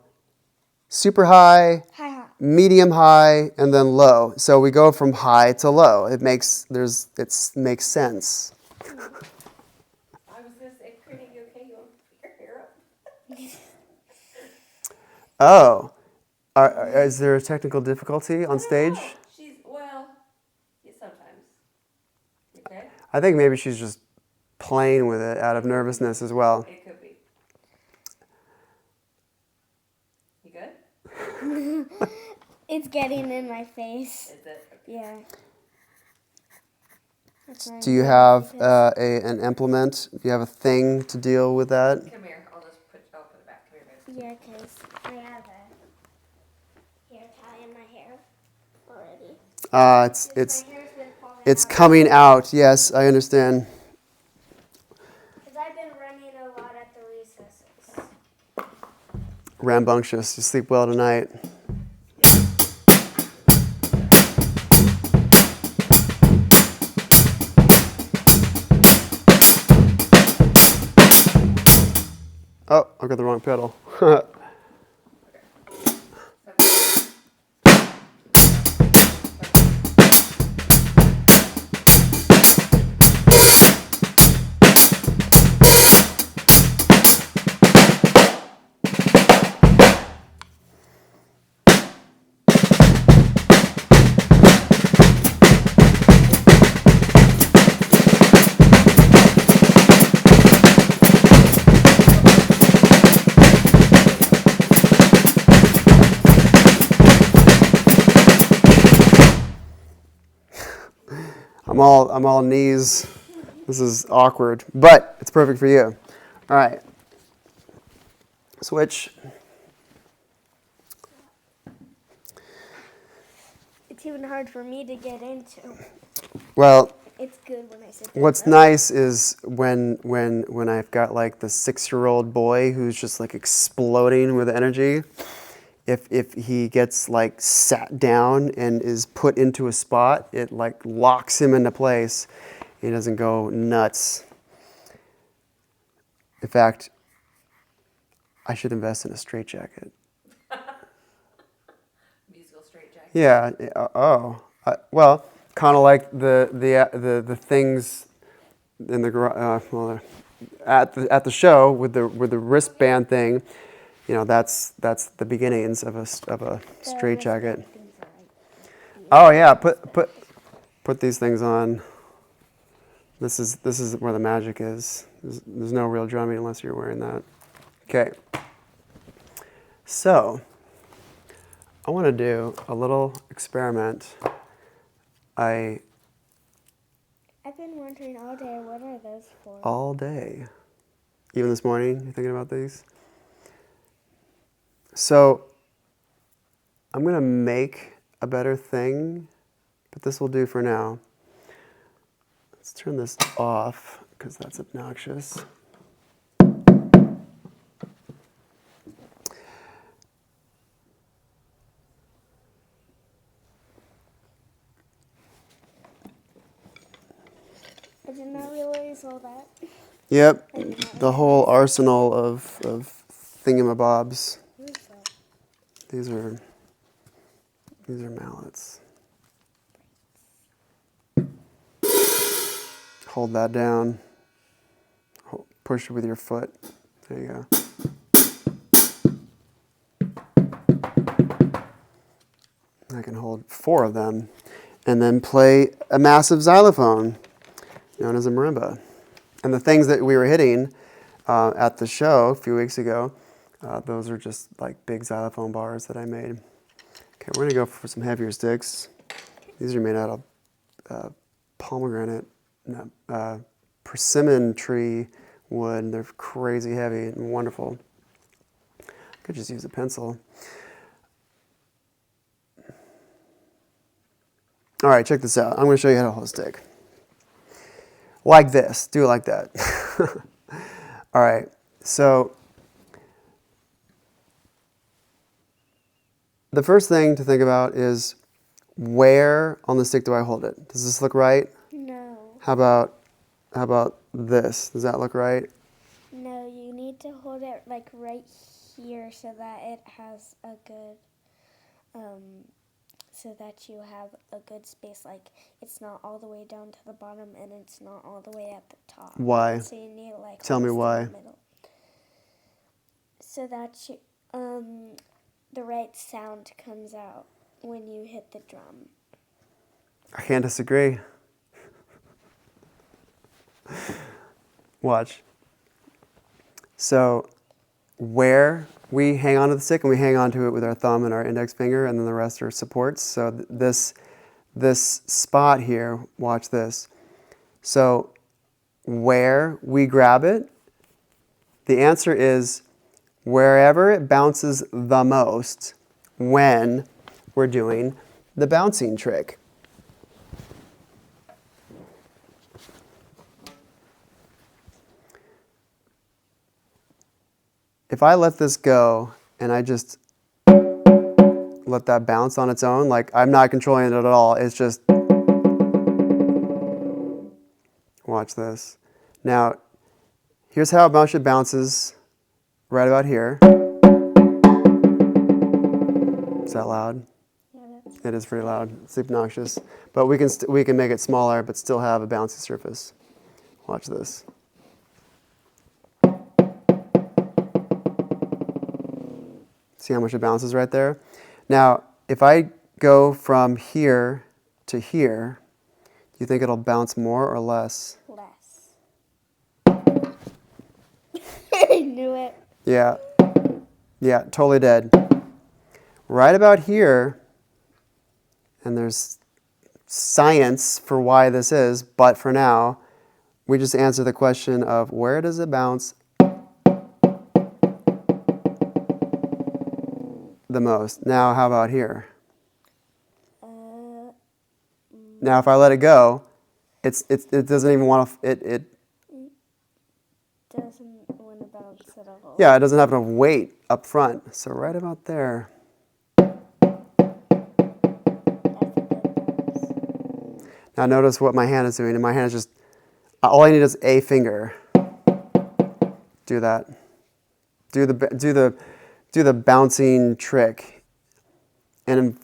super high, Hi, hi. medium high, and then low. So we go from high to low. It makes sense. I was gonna say, Korina, you okay? You want to put your hair up? Oh, is there a technical difficulty on stage? No, yeah, sometimes. You okay? I think maybe she's just playing with it out of nervousness as well. It could be. You good? It's getting in my face. Is it? Okay. Yeah. That's Do you have an implement? Do you have a thing to deal with that? Come here. I'll put it back. Come here, babe. Yeah, because I have a hair tie in my hair already. It's My hair's been falling it's out. coming out. Yes, I understand. Because I've been running a lot at the recesses. Rambunctious. You sleep well tonight. Oh, I've got the wrong pedal. I'm all knees. This is awkward, but it's perfect for you. All right. Switch. It's even hard for me to get into. Well, It's good when I sit down. what's nice is when I've got like the 6-year-old boy who's just like exploding with energy. If he gets like sat down and is put into a spot, it like locks him into place. He doesn't go nuts. In fact, I should invest in a straitjacket. Musical straitjacket. Yeah. Well, kind of like the things in the garage. At the show with the wristband thing. That's the beginnings of a straitjacket. Oh yeah, put these things on. This is where the magic is. There's no real drumming unless you're wearing that. Okay. So, I want to do a little experiment. I've been wondering all day, what are those for? All day, even this morning, you're thinking about these? So, I'm going to make a better thing, but this will do for now. Let's turn this off, because that's obnoxious. I did not realize all that. Yep, the whole arsenal of thingamabobs. What is that? These are mallets. Hold that down. Push it with your foot. There you go. I can hold 4 of them, and then play a massive xylophone known as a marimba. And the things that we were hitting at the show a few weeks ago, those are just like big xylophone bars that I made. Okay, we're gonna go for some heavier sticks. These are made out of pomegranate, no, persimmon tree wood. They're crazy heavy and wonderful. I could just use a pencil. All right, check this out. I'm going to show you how to hold a stick. Like this. Do it like that. All right, so the first thing to think about is where on the stick do I hold it? Does this look right? No. How about this? Does that look right? No, you need to hold it like right here so that it has a good, so that you have a good space. Like it's not all the way down to the bottom and it's not all the way at the top. Why? So you need to like Tell me hold it why. in the middle. So that you, the right sound comes out when you hit the drum. I can't disagree. Watch. So where we hang onto the stick, and we hang onto it with our thumb and our index finger, and then the rest are supports. So this spot here, watch this. So where we grab it, the answer is wherever it bounces the most when we're doing the bouncing trick. If I let this go and I just let that bounce on its own, like I'm not controlling it at all, it's just, watch this. Now, here's how it bounces right about here. Is that loud? Yeah, that's It is pretty loud. It's obnoxious. But we can make it smaller but still have a bouncy surface. Watch this. See how much it bounces right there? Now, if I go from here to here, do you think it'll bounce more or less? less. I knew it. Yeah. Yeah, totally dead. Right about here, and there's science for why this is, but for now, we just answer the question of where does it bounce the most? Now, how about here? Now, if I let it go, it doesn't even want to. It Doesn't want to bounce at all. yeah, it doesn't have enough weight up front. So right about there. That's a good bounce. Now notice what my hand is doing, and my hand is just. All I need is a finger. Do that. Do the bouncing trick, and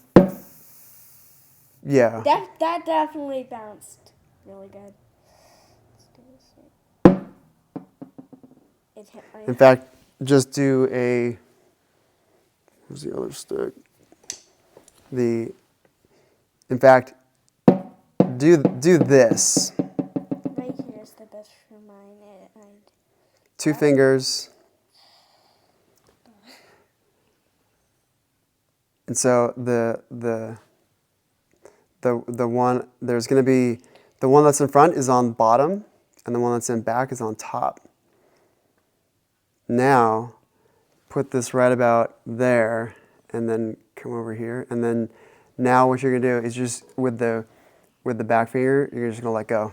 yeah. That definitely bounced really good. Let's do this. It hit my In fact, just do a. Where's the other stick? In fact, do this. right here is the best for mine. 2 fingers. And so the one, there's going to be, the one that's in front is on bottom, and the one that's in back is on top. Now, put this right about there, and then come over here, and then now what you're going to do is just with the back finger, you're just going to let go.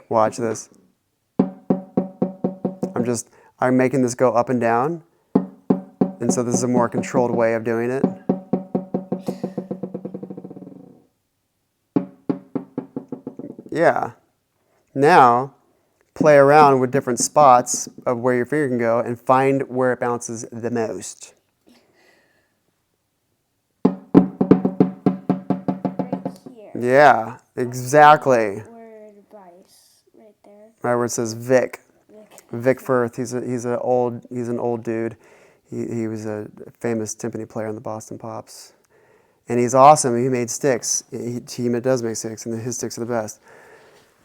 Watch this. I'm making this go up and down, and so this is a more controlled way of doing it. Yeah. Now, play around with different spots of where your finger can go and find where it bounces the most. right here. Yeah, exactly. Word advice right there. Right where it says Vic. Vic. Vic Firth. He's an old dude. He was a famous timpani player in the Boston Pops. And he's awesome. He made sticks. He does make sticks, and his sticks are the best,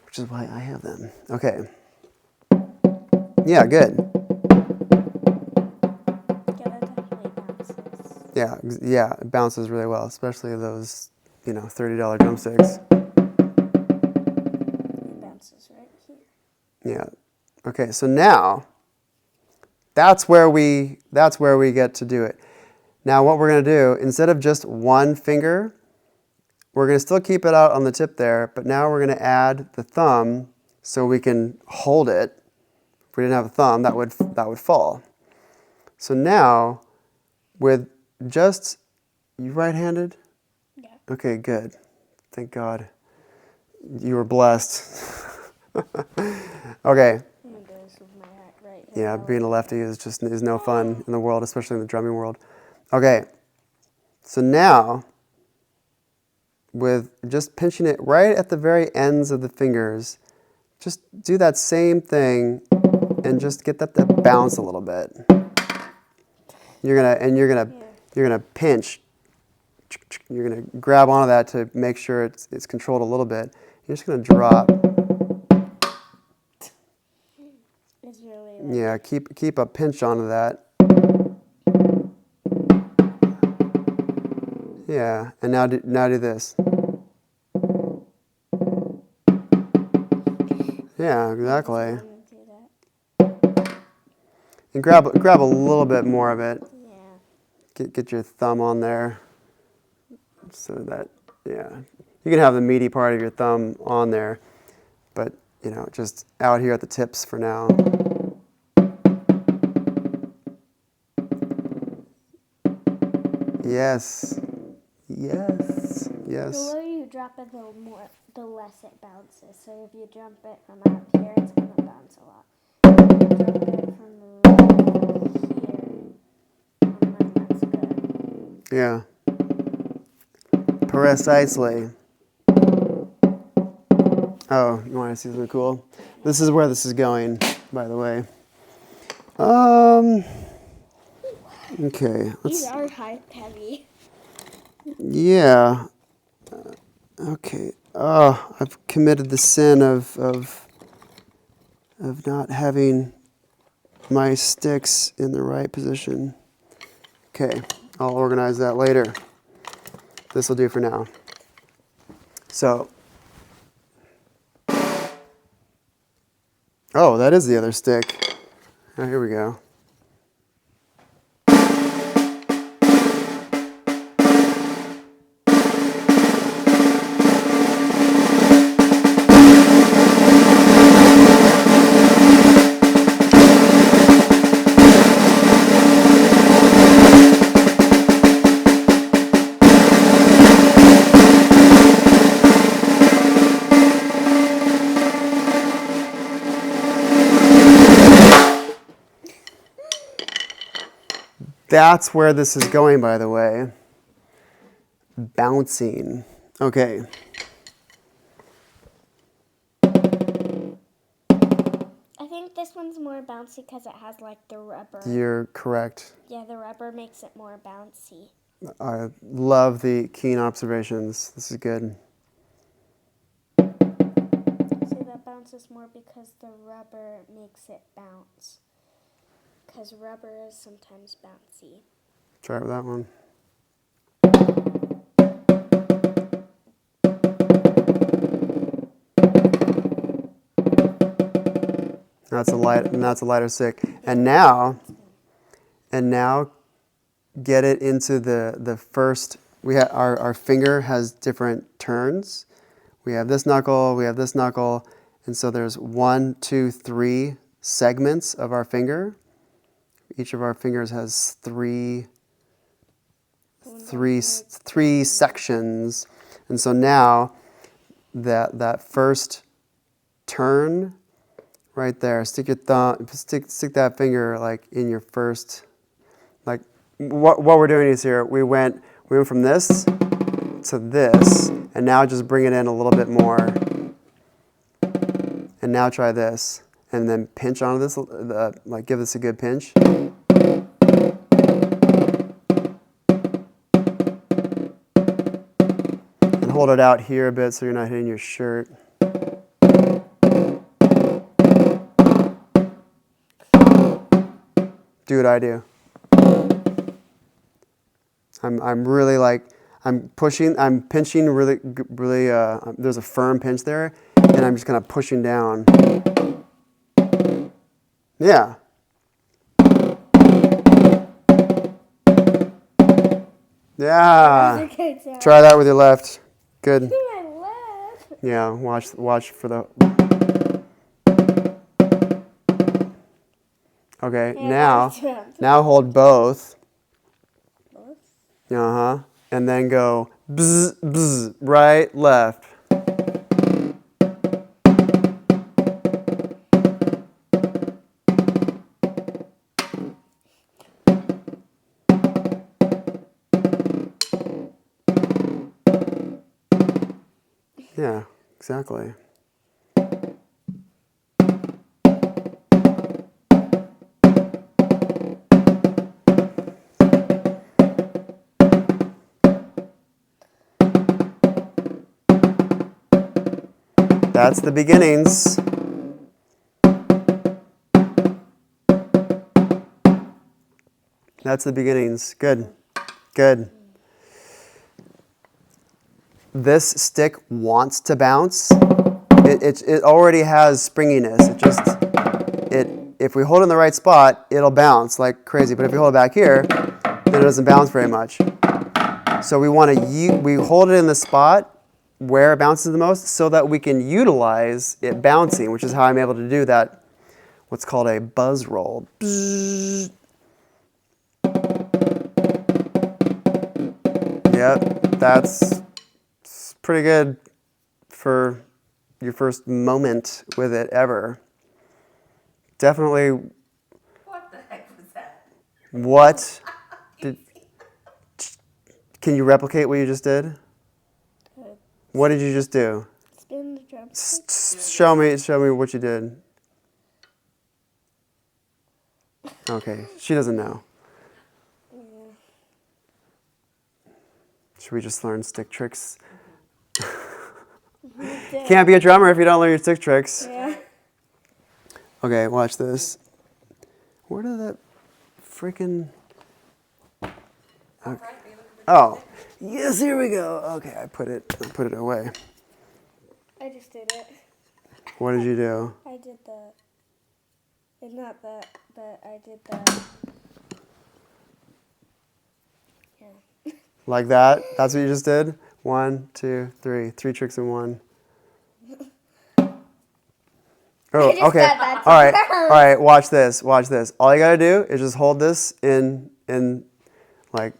which is why I have them. Okay. Yeah, good. Yeah, that definitely bounces. Yeah, it bounces really well, especially those, $30 drumsticks. It bounces right here. Yeah. Okay, so now that's where we get to do it. Now what we're going to do, instead of just one finger, we're going to still keep it out on the tip there, but now we're going to add the thumb so we can hold it. If we didn't have a thumb, that would fall. So now, with just, you right-handed? Yeah. Okay, good. Thank God. You were blessed. Okay. I'm gonna do this with my right hand. Yeah, being a lefty is no fun in the world, especially in the drumming world. Okay. So now, with just pinching it right at the very ends of the fingers, just do that same thing and just get that to bounce a little bit. You're gonna pinch. You're gonna grab onto that to make sure it's controlled a little bit. You're just gonna drop. It's really Yeah, keep a pinch onto that. Yeah, and now do this. Yeah, exactly. I want to do that. And grab a little bit more of it. Yeah. Get your thumb on there, so that you can have the meaty part of your thumb on there, but just out here at the tips for now. Yes. The lower you drop it, the less it bounces. So if you jump it from up here, it's gonna bounce a lot. If you jump it from here, then that's good. Yeah. Precisely. Oh, you want to see something cool? This is where this is going, by the way. Okay. These are heavy. Yeah. Okay. I've committed the sin of not having my sticks in the right position. Okay. I'll organize that later. This will do for now. So. Oh, that is the other stick. Oh, here we go. That's where this is going, by the way. Bouncing. Okay. I think this one's more bouncy because it has like the rubber. You're correct. Yeah, the rubber makes it more bouncy. I love the keen observations. This is good. See, that bounces more because the rubber makes it bounce. Because rubber is sometimes bouncy. Try it with that one. That's a lighter stick. And now get it into the first. We have our finger has different turns. We have this knuckle, and so there's 1, 2, 3 segments of our finger. Each of our fingers has three sections, and so now that first turn right there, stick that finger like in your first, like what we're doing is here we went from this to this, and now just bring it in a little bit more, and now try this, and then pinch onto this, like give this a good pinch. hold it out here a bit so you're not hitting your shirt. Do what I do. I'm really like, I'm pinching really, there's a firm pinch there, and I'm just kind of pushing down. Yeah. Yeah. Try that with your left. Good. My left. Yeah, watch for the... Okay, now hold both. Uh-huh. And then go bzz, bzz, right, left. Yeah, exactly. That's the beginnings. That's the beginnings. Good. Good. This stick wants to bounce. It already has springiness. If we hold it in the right spot, it'll bounce like crazy. But if we hold it back here, then it doesn't bounce very much. So we hold it in the spot where it bounces the most so that we can utilize it bouncing, which is how I'm able to do that, what's called a buzz roll. Yep, that's pretty good for your first moment with it ever. Definitely. What the heck was that? What? Can you replicate what you just did? What did you just do? Spin the drumstick. Show me what you did. Okay, she doesn't know. Should we just learn stick tricks? Can't be a drummer if you don't learn your stick tricks. Yeah. Okay, watch this. Where did that freaking... Okay. Oh, yes, here we go. Okay, I put it away. I just did it. What did you do? I did that. It's not that, but I did that. Yeah. Like that? That's what you just did? 1, 2, 3. 3 tricks in one. Oh, okay. All right. Watch this. All you gotta do is just hold this in like,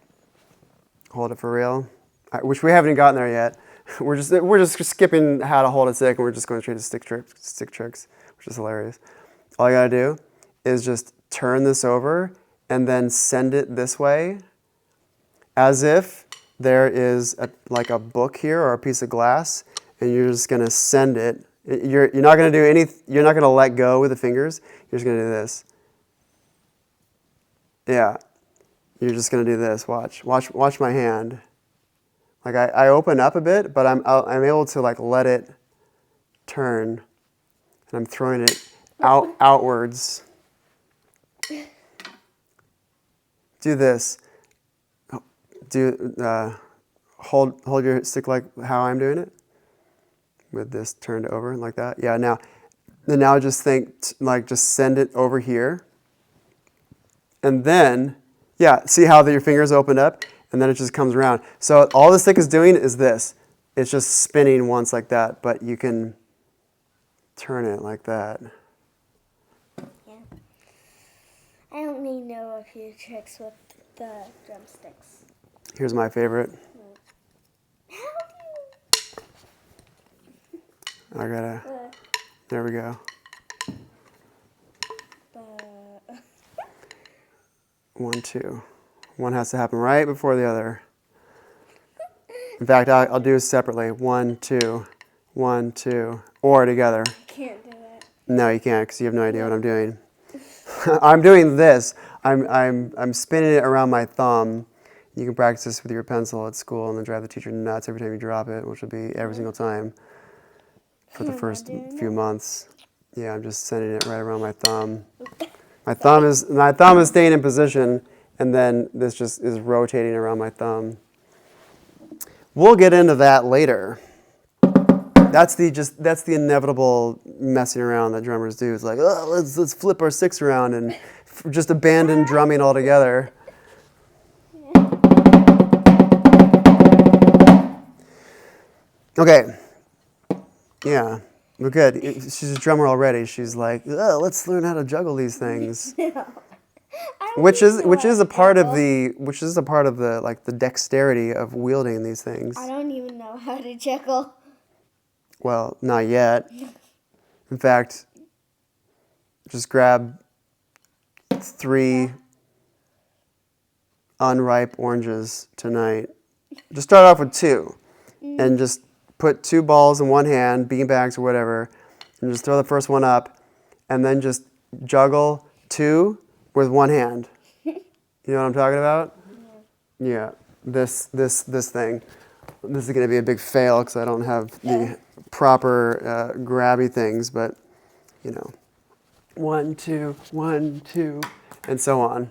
hold it for real. Which we haven't even gotten there yet. We're just skipping how to hold a stick, and we're just going straight to stick tricks, which is hilarious. All you gotta do is just turn this over and then send it this way, as if there is like a book here or a piece of glass, and you're just gonna send it. You're not gonna do any. You're not gonna let go with the fingers. You're just gonna do this. Yeah, you're just gonna do this. Watch my hand. Like I open up a bit, but I'm able to like let it turn, and I'm throwing it outwards. Do this. Hold your stick like how I'm doing it, with this turned over like that. Yeah. Now just just send it over here, and then see how your fingers opened up, and then it just comes around. So all the stick is doing is this. It's just spinning once like that, but you can turn it like that. Yeah. I only know a few tricks with the drumsticks. Here's my favorite. How do you? There we go. 1, 2. One has to happen right before the other. In fact, I'll do it separately. 1, 2, 1, 2, or together. I can't do that. No, you can't, because you have no idea what I'm doing. I'm doing this. I'm spinning it around my thumb, You can practice this with your pencil at school and then drive the teacher nuts every time you drop it, which will be every single time for the first few months. Yeah, I'm just sending it right around my thumb. My thumb is staying in position, and then this just is rotating around my thumb. We'll get into that later. That's the inevitable messing around that drummers do. It's like, oh, let's flip our sticks around and just abandon drumming altogether. Okay. Yeah, we're good. She's a drummer already. She's like, oh, let's learn how to juggle these things. Which is a part of the like the dexterity of wielding these things. I don't even know how to juggle. Well, not yet. In fact, just grab 3 unripe oranges tonight. Just start off with 2, and just put 2 balls in one hand, beanbags or whatever, and just throw the first one up, and then just juggle 2 with one hand. You know what I'm talking about? Yeah. This thing. This is going to be a big fail because I don't have the proper grabby things, but 1, 2, 1, 2, and so on.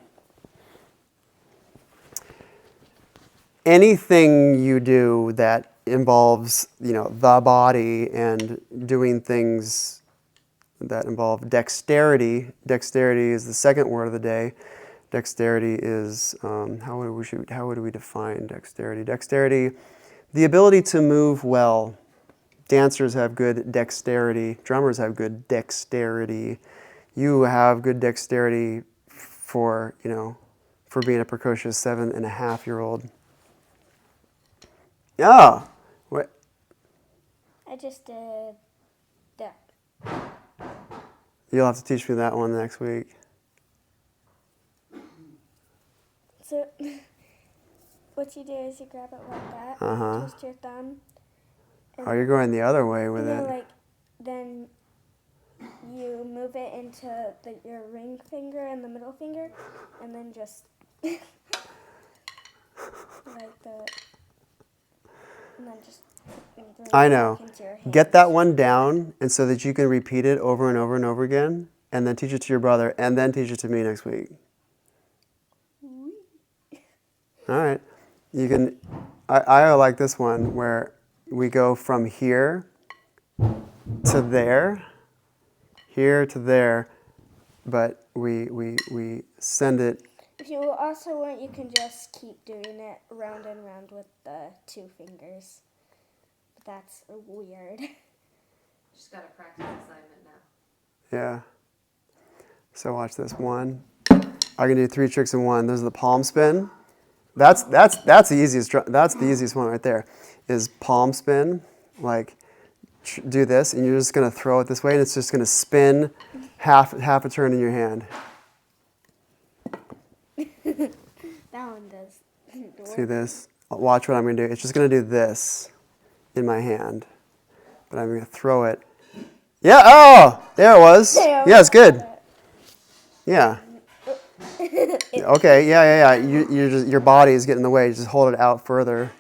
Anything you do that involves, the body and doing things that involve dexterity. Dexterity is the second word of the day. Dexterity is, how would we define dexterity? Dexterity, the ability to move well. Dancers have good dexterity. Drummers have good dexterity. You have good dexterity for being a precocious 7.5-year-old. Oh, what? I just did that. You'll have to teach me that one next week. So, what you do is you grab it like that, twist your thumb. Oh, you're going the other way with and it. Then you move it into your ring finger and the middle finger, and then just like that. And then just I know. into your hands. Get that one down, and so that you can repeat it over and over and over again, and then teach it to your brother, and then teach it to me next week. All right. You can. I like this one where we go from here to there, but we send it. If you also want, you can just keep doing it round and round with the 2 fingers. But that's weird. Just got a practice assignment now. Yeah. So watch this. 1. I can do 3 tricks in 1. There's the palm spin. That's the easiest. That's the easiest one right there. Is palm spin. Like do this, and you're just gonna throw it this way, and it's just gonna spin half a turn in your hand. That one does. See this? Watch what I'm going to do. It's just going to do this in my hand. But I'm going to throw it. Yeah, oh! There it was. Yeah, it's good. Yeah. Okay, yeah. Your body is getting in the way. Just hold it out further.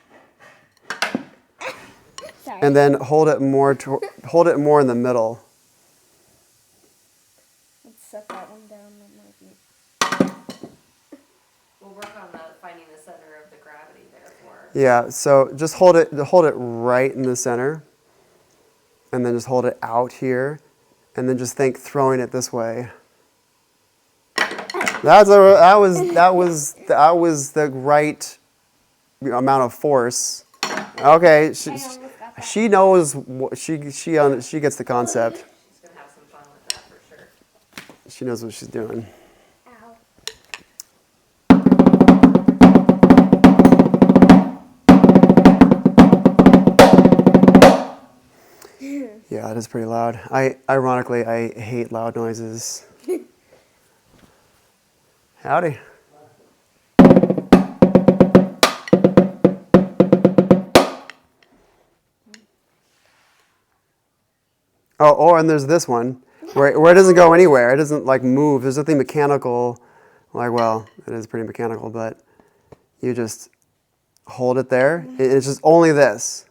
Sorry. And then hold it more in the middle. Let's set that one down. We'll work on finding the center of the gravity there for. Yeah, so just hold it right in the center, and then just hold it out here, and then just think throwing it this way. That was the right amount of force. Okay, she knows she gets the concept. She's gonna have some fun with that for sure. She knows what she's doing. Ow. Yeah, it is pretty loud. Ironically, I hate loud noises. Howdy. Oh, and there's this one where it doesn't go anywhere. It doesn't like move. There's nothing mechanical. Like, well, it is pretty mechanical, but you just hold it there. It's just only this.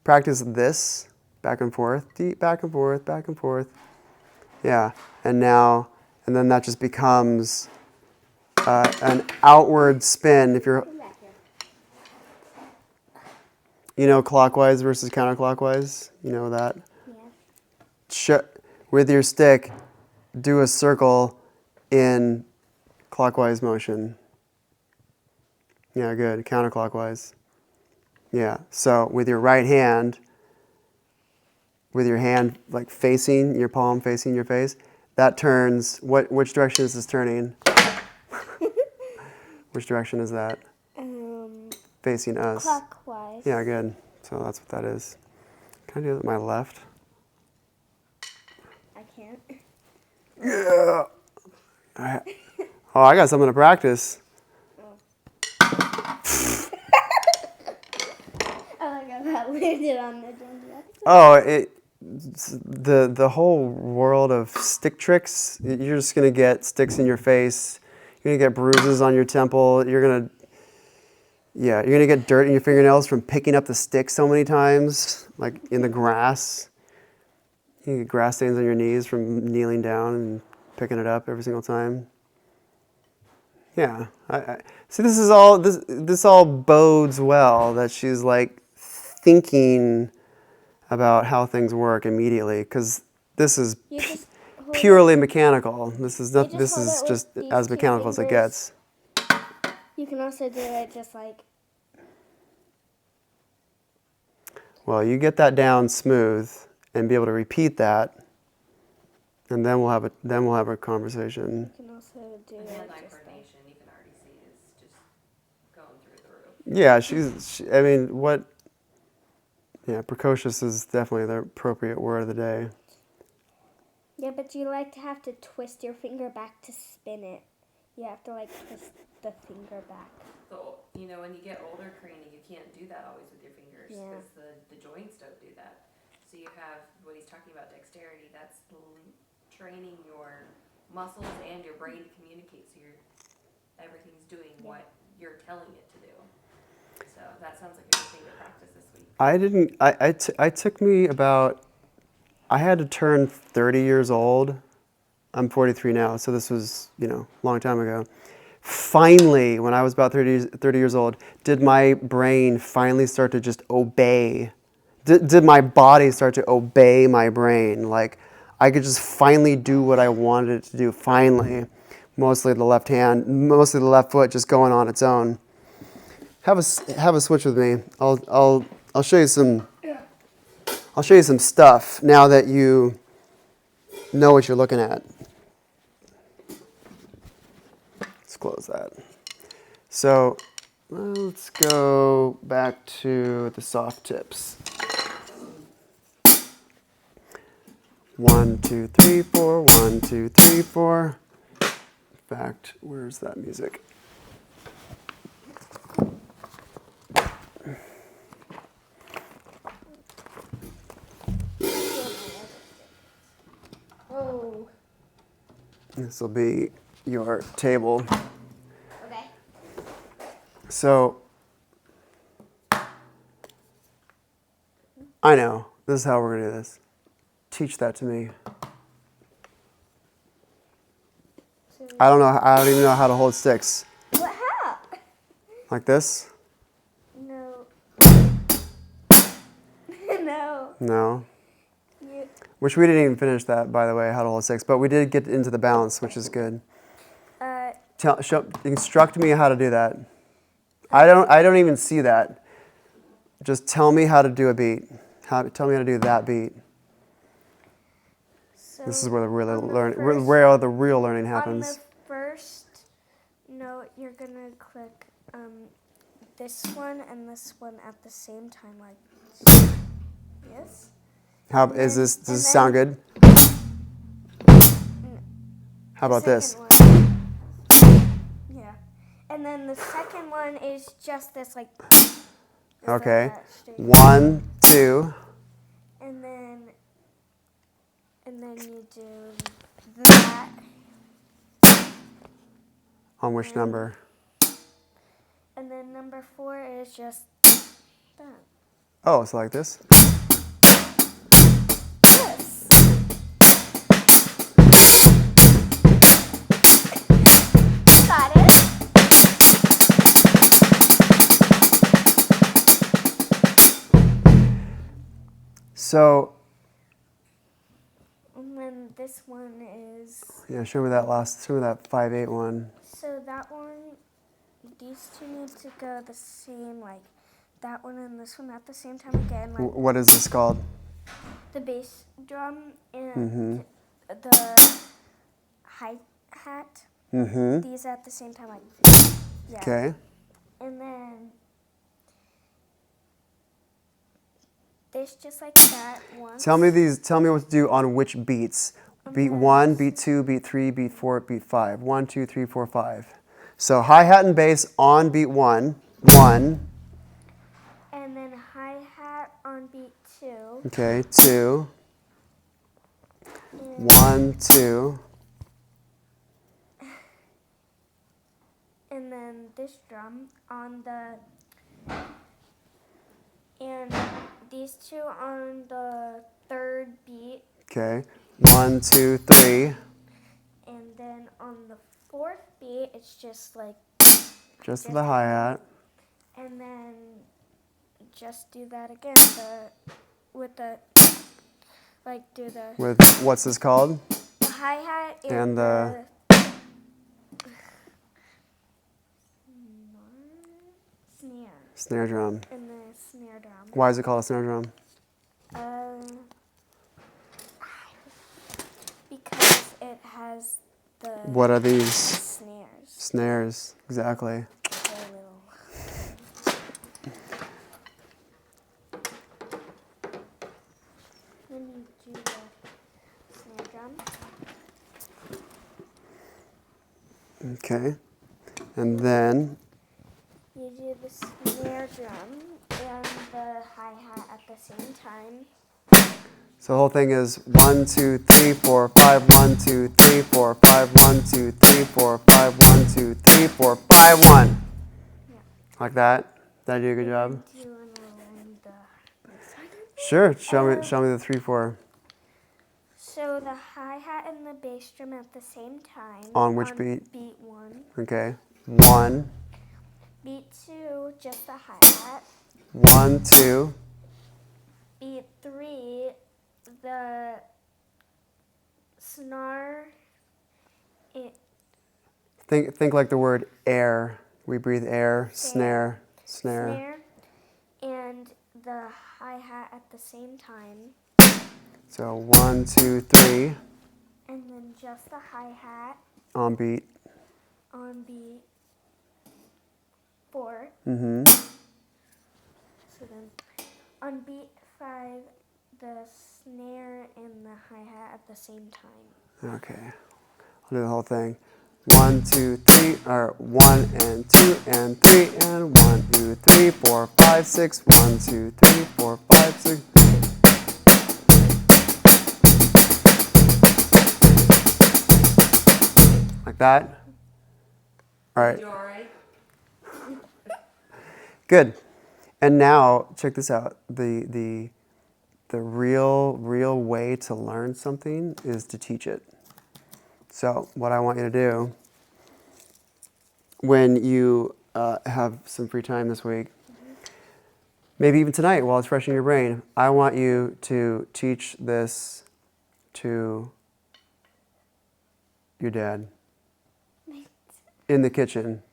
Practice this, back and forth, deep, back and forth, back and forth. Yeah, and then that just becomes an outward spin. If you're, clockwise versus counterclockwise, you know that? Yeah. With your stick, do a circle in clockwise motion. Yeah, good. Counterclockwise. Yeah. So with your right hand, with your hand like facing your palm, facing your face, that turns. Which direction is this turning? Which direction is that? Facing us. Clockwise. Yeah, good. So that's what that is. Can I do it with my left? I can't. Yeah. I got something to practice. Oh my god, that landed on the drum. Oh, the whole world of stick tricks. You're just gonna get sticks in your face. You're gonna get bruises on your temple. You're gonna get dirt in your fingernails from picking up the stick so many times, like in the grass. You get grass stains on your knees from kneeling down and picking it up every single time. Yeah, I see. This all bodes well that she's like thinking about how things work immediately, because this is You just hold purely mechanical. This is not. You just This hold is it with just these as two mechanical as it fingers. gets. You can also do it just like. Well, you get that down smooth and be able to repeat that, and then we'll have a conversation. You can also do And it hand-eye just like. coordination, you can already see, is just going through the roof. Yeah, I mean, what? Yeah, precocious is definitely the appropriate word of the day. Yeah, but you like to have to twist your finger back to spin it. You have to like twist the finger back. When you get older, Karina, you can't do that always with your fingers Yeah. because the joints don't do that. So you have what he's talking about, dexterity. That's training your muscles and your brain to communicate. So everything's doing what you're telling it to do. So that sounds like a good thing to practice this week. It took me about. I had to turn 30 years old. I'm 43 now, so this was a long time ago. Finally, when I was about 30 years old, did my brain finally start to just obey? Did my body start to obey my brain? Like, I could just finally do what I wanted it to do, finally. Mostly the left foot just going on its own. Have a switch with me. I'll show you some. I'll show you some stuff now that you know what you're looking at. Let's close that. So let's go back to the soft tips. 1, 2, 3, 4. 1, 2, 3, 4. In fact, where's that music? Oh. This will be your table. Okay. So, I know. This is how we're going to do this. Teach that to me. I don't even know how to hold sticks. What? How? Like this? No. No. No. You. Which we didn't even finish that, by the way, how to hold sticks. But we did get into the balance, which is good. Instruct me how to do that. I don't even see that. Just tell me how to do a beat. Tell me how to do that beat. So This is where the real learning happens. On the first note, you're gonna click this one and this one at the same time, like this. Does this sound good? How about this? Yeah. And then the second one is just this, like. Okay. Like that, 1, 2. And then you do that. On which number? And number 4 is just that. Oh, so like this? Yes. Got it. So, And then this one is, yeah, show me that 5/8 one. so that one, these two need to go the same, like that one and this one at the same time again, like What is this called? the bass drum and Mm-hmm. the hi-hat, Mm-hmm. these at the same time, like, yeah. Okay. And then this just like that once. Tell me what to do on which beats. Beat 1, beat 2, beat 3, beat 4, beat 5. 1, 2, 3, 4, 5. So hi-hat and bass on beat 1. 1. And then hi-hat on beat 2. Okay, 2. And 1, 2. and then this drum on the, and these two on the 3rd beat, Okay. 1, 2, 3. and then on the 4th beat it's just like, Just the hi-hat. and then just do that again, with the, like do the With, what's this called? hi-hat And and the- snare, Snare drum. and the snare drum. Why is it called a snare drum? Because it has the What are these? snares. Snares, exactly. They're little. Then you do the snare drum. Okay. And then, You do the snare drum and the hi-hat at the same time. so the whole thing is 1, 2, 3, 4, 5, 1, 2, 3, 4, 5, 1, 2, 3, 4, 5, 1, 2, 3, 4, 5, 1. Yeah. Like that? Did I do a good job? Do you want to learn the Sure. Show me the 3, 4. So the hi-hat and the bass drum at the same time. On which beat? Beat 1. Okay. 1, Beat 2, just the hi-hat. 1, 2. Beat 3, the snare. Think like the word air. We breathe air. Snare. Snare. And the hi-hat at the same time. So 1, 2, 3 And then just the hi-hat on beat. on beat 4. Mm-hmm. So then on beat 5, the snare and the hi-hat at the same time. Okay. I'll do the whole thing. 1, 2, 3, or 1 and 2 and 3 and 1, 2, 3, 4, 5, 6. 1, 2, 3, 4, 5, 6. Like that. All right. You all right? Good. And now check this out. The real way to learn something is to teach it. So what I want you to do when you have some free time this week, maybe even tonight while it's fresh in your brain, I want you to teach this to your dad in the kitchen.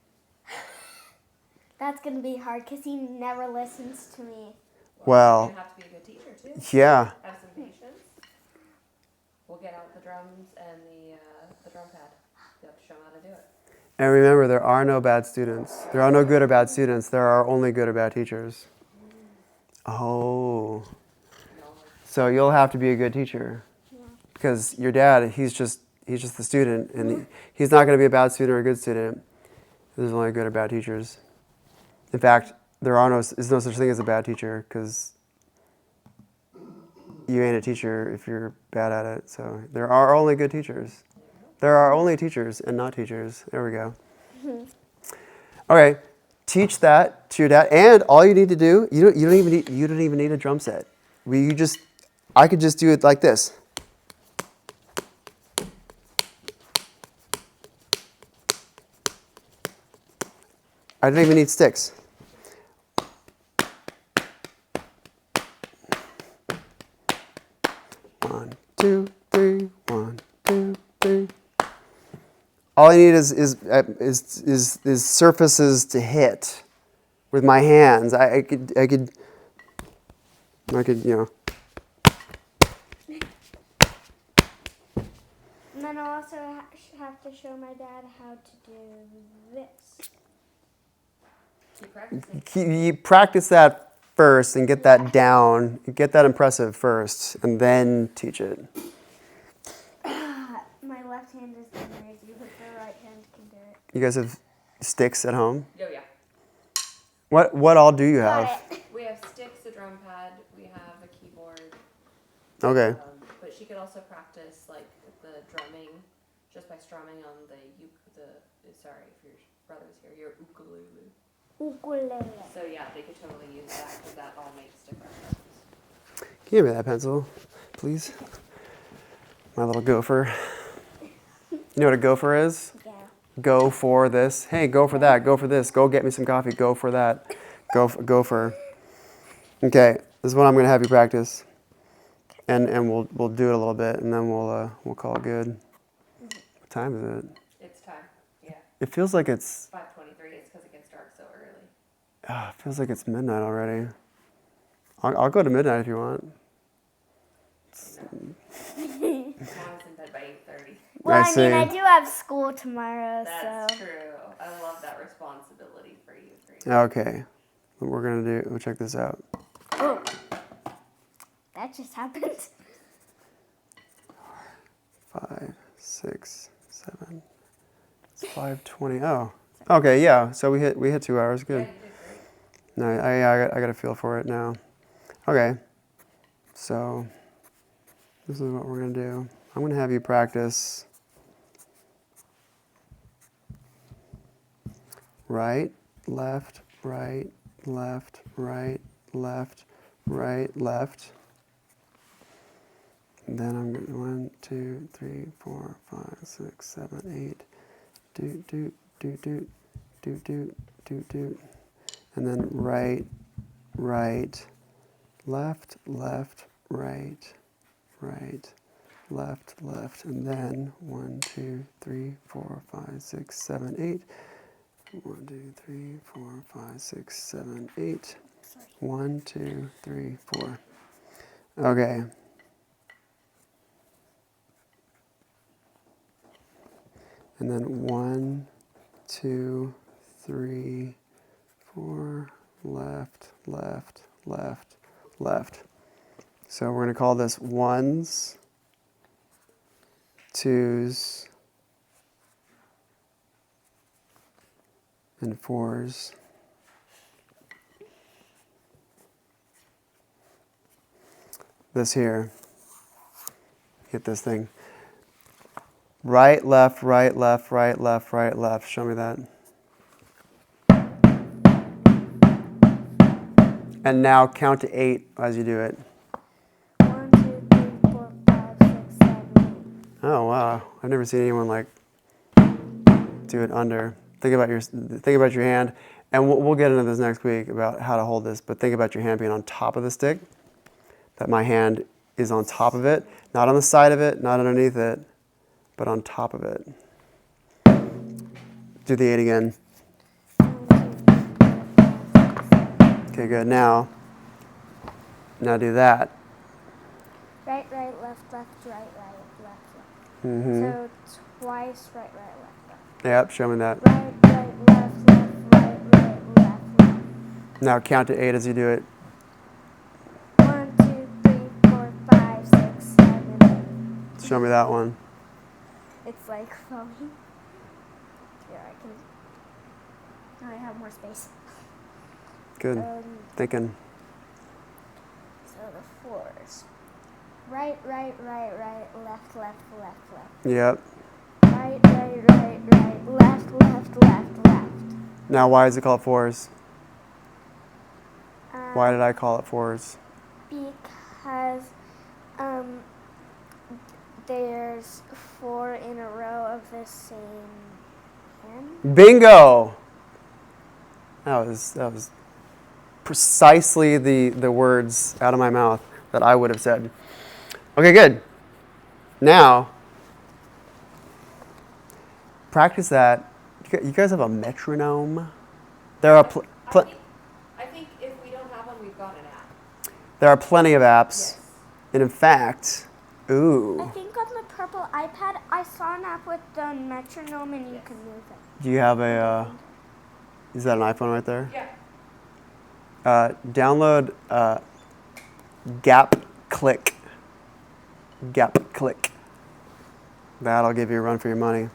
That's going to be hard because he never listens to me. Well, You have to be a good teacher too. yeah. Have some patience. We'll get out the drums and the drum pad. You have to show them how to do it. And remember, there are no bad students. There are no good or bad students. There are only good or bad teachers. Oh. So you'll have to be a good teacher. Because your dad, he's just the student. And he's not going to be a bad student or a good student. There's only good or bad teachers. In fact, there's no such thing as a bad teacher because you ain't a teacher if you're bad at it. So there are only good teachers. There are only teachers and not teachers. There we go. Okay, teach that to your dad. And all you need to do, you don't even need a drum set. I could just do it like this. I don't even need sticks. One, two, three. 1, 2, 3. All I need is surfaces to hit with my hands. I could And then I'll also have to show my dad how to do this. Keep practicing. You practice that first and get that down, get that impressive first, and then teach it. My left hand is the lazy, but the right hand can do it. You guys have sticks at home? Oh yeah. What all do you have? Got it. We have sticks, a drum pad, we have a keyboard. Okay. But she could also practice like the drumming just by strumming on sorry if your brother's here, your ukulele. Ukulele. So yeah, they could totally use that because that all makes different sounds. Can you give me that pencil, please? My little gopher. You know what a gopher is? Yeah. Go for this. Hey, go for that. Go for this. Go get me some coffee. Go for that. Gopher. Okay, this is what I'm going to have you practice, and we'll do it a little bit, and then we'll call it good. What time is it? It's time. Yeah. It feels like it's. 5:23. It's because it gets dark so early. It feels like it's midnight already. I'll go to midnight if you want. Mom's in bed by 8:30. Well, I I mean, see. I do have school tomorrow, That's so. true. I love that responsibility for you. Okay, what we're gonna do? We'll check this out. Oh. That just happened. 5, 6, 7. It's 5:20. Oh, okay, yeah. So we hit 2 hours. Good. Yeah, you did great. No, I got a feel for it now. Okay, so this is what we're gonna do. I'm gonna have you practice right, left, right, left, right, left, right, left. And then I'm going 1, 2, 3, 4, 5, 6, 7, 8. Doot, doot, doot, doot, doot, doot, doot, doot. And then right, right, left, left, right, right, left, left. And then 1, 2, 3, 4, 5, 6, 7, 8. 1, 2, 3, 4, 5, 6, 7, 8. 1, 2, 3, 4. Okay. And then 1, 2, 3, 4, left, left, left, left. So we're going to call this 1s, 2s, and 4s. This here, hit this thing. Right, left, right, left, right, left, right, left. Show me that. And now count to 8 as you do it. 1, 2, 3, 4, 5, 6, 7, 8. Oh wow! I've never seen anyone like do it under. Think about your hand, and we'll get into this next week about how to hold this. But think about your hand being on top of the stick. That my hand is on top of it, not on the side of it, not underneath it, but on top of it. Do the 8 again. 1, 2, 3, 4, 5, 6, 7. Okay, good. Now do that. Right, right, left, left, right, right, left, left. Mm-hmm. So twice right, right, left, left. Yep, show me that. Right, right, left, left, right, right, left, left. Now count to 8 as you do it. 1, 2, 3, 4, 5, 6, 7, 8. Show me that one. It's like falling. Here, now I have more space. Good. Thinking. So the 4s. Right, right, right, right, left, left, left, left. Yep. Right, right, right, right, left, left, left, left. Now, why is it called fours? Why Um, did I call it fours? Because there's 4 in a row of the same hand. Bingo! That was precisely the words out of my mouth that I would have said. Okay, good. Now, practice that. You guys have a metronome? There are I think if we don't have one, we've got an app. there are plenty of apps, Yes. and in fact, I ooh, think on the purple iPad, I saw an app with the metronome and you can move it. do you have a? Is that an iPhone right there? Yeah. Download Gap Click. Gap Click. That'll give you a run for your money.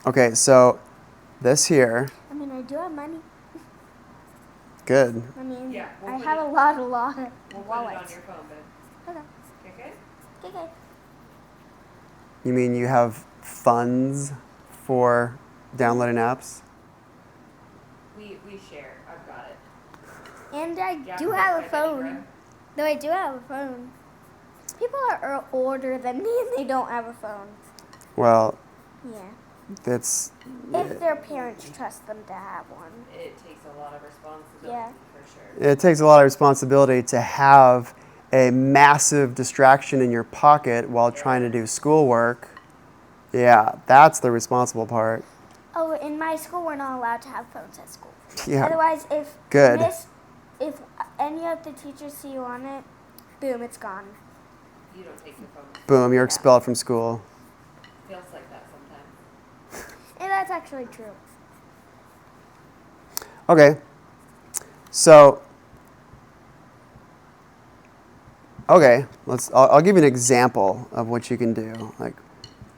Okay, so this here, I mean, I do have money. good. I mean, Yeah, we'll I put have it- a lot of We'll put it on wallets. your phone, but Okay. okay. Okay. You mean you have funds for downloading apps? We share. I've got it. And I Yeah, do but have a I bet phone. Greg- No, I do have a phone. People are older than me and they don't have a phone. Well, Yeah. it's If their parents trust them to have one. It takes a lot of responsibility Yeah. for sure. it takes a lot of responsibility to have a massive distraction in your pocket while trying to do schoolwork. Yeah, that's the responsible part. Oh, in my school, we're not allowed to have phones at school. Yeah, Otherwise, if good. if any of the teachers see you on it, boom, it's gone. You don't take your phone. Boom, you're expelled from school. Feels like that sometimes. And that's actually true. Okay, so I'll give you an example of what you can do. Like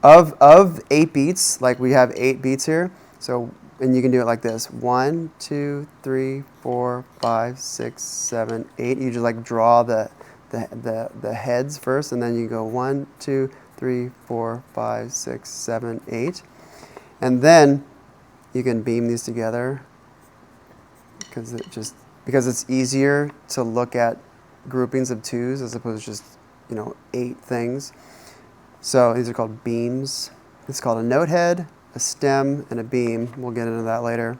of 8 beats, like we have 8 beats here. So and you can do it like this: 1, 2, 3, 4, 5, 6, 7, 8. You just like draw the heads first, and then you go 1, 2, 3, 4, 5, 6, 7, 8, and then you can beam these together because it's easier to look at groupings of 2s as opposed to just 8 things. So these are called beams. It's called a note head, a stem, and a beam. We'll get into that later.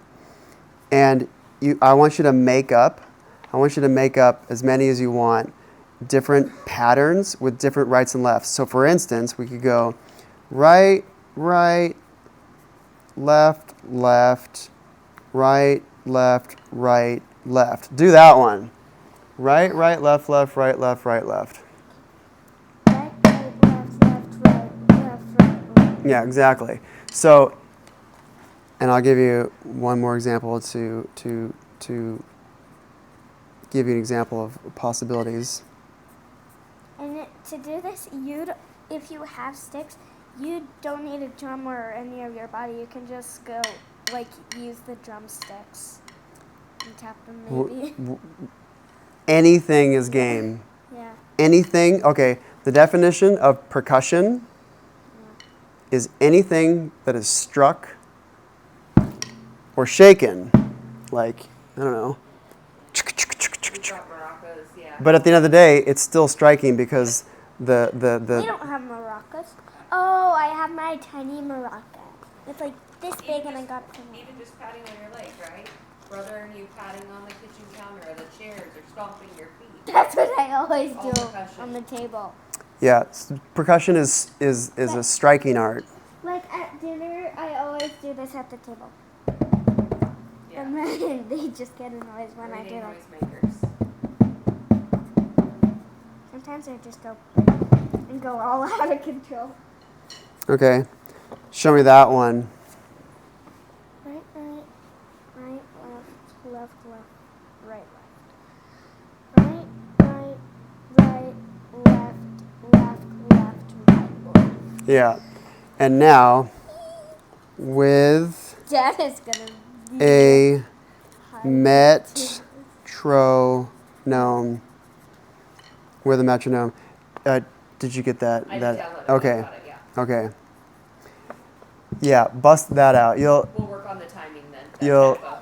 And I want you to make up as many as you want, different patterns with different rights and lefts. So for instance, we could go right, right, left, left, right, left, right, left. Do that one. Right, right, left, left, right, left, right, left. Right, right, left, right. Yeah, exactly. So, and I'll give you one more example to give you an example of possibilities. And to do this, if you have sticks, you don't need a drum or any of your body. You can just go, use the drumsticks and tap them maybe. Anything is game. Yeah. Anything, okay, the definition of percussion is anything that is struck or shaken. Like, I don't know. We've got maracas, yeah. But at the end of the day, it's still striking because We don't have maracas. Oh, I have my tiny maraca. It's like this big and I got it from Even just patting on your leg, right? Brother and you patting on the kitchen counter or the chairs or stomping your feet. That's what I always All do percussion. on the table. Yeah, percussion is a striking art. Like at dinner, I always do this at the table. Yeah. And then they just get annoyed when I do Reading it. noisemakers. Sometimes I just go and go all out of control. Okay, show me that one. Right, right, right, left, right, left. Right, right, right, left. Yeah, and now with Dad is gonna be a hiding. metronome. With a metronome. Did you get that? I did download it. Okay. I got it, yeah. Okay. Yeah, bust that out. We'll work on the timing then. That You'll- tempo.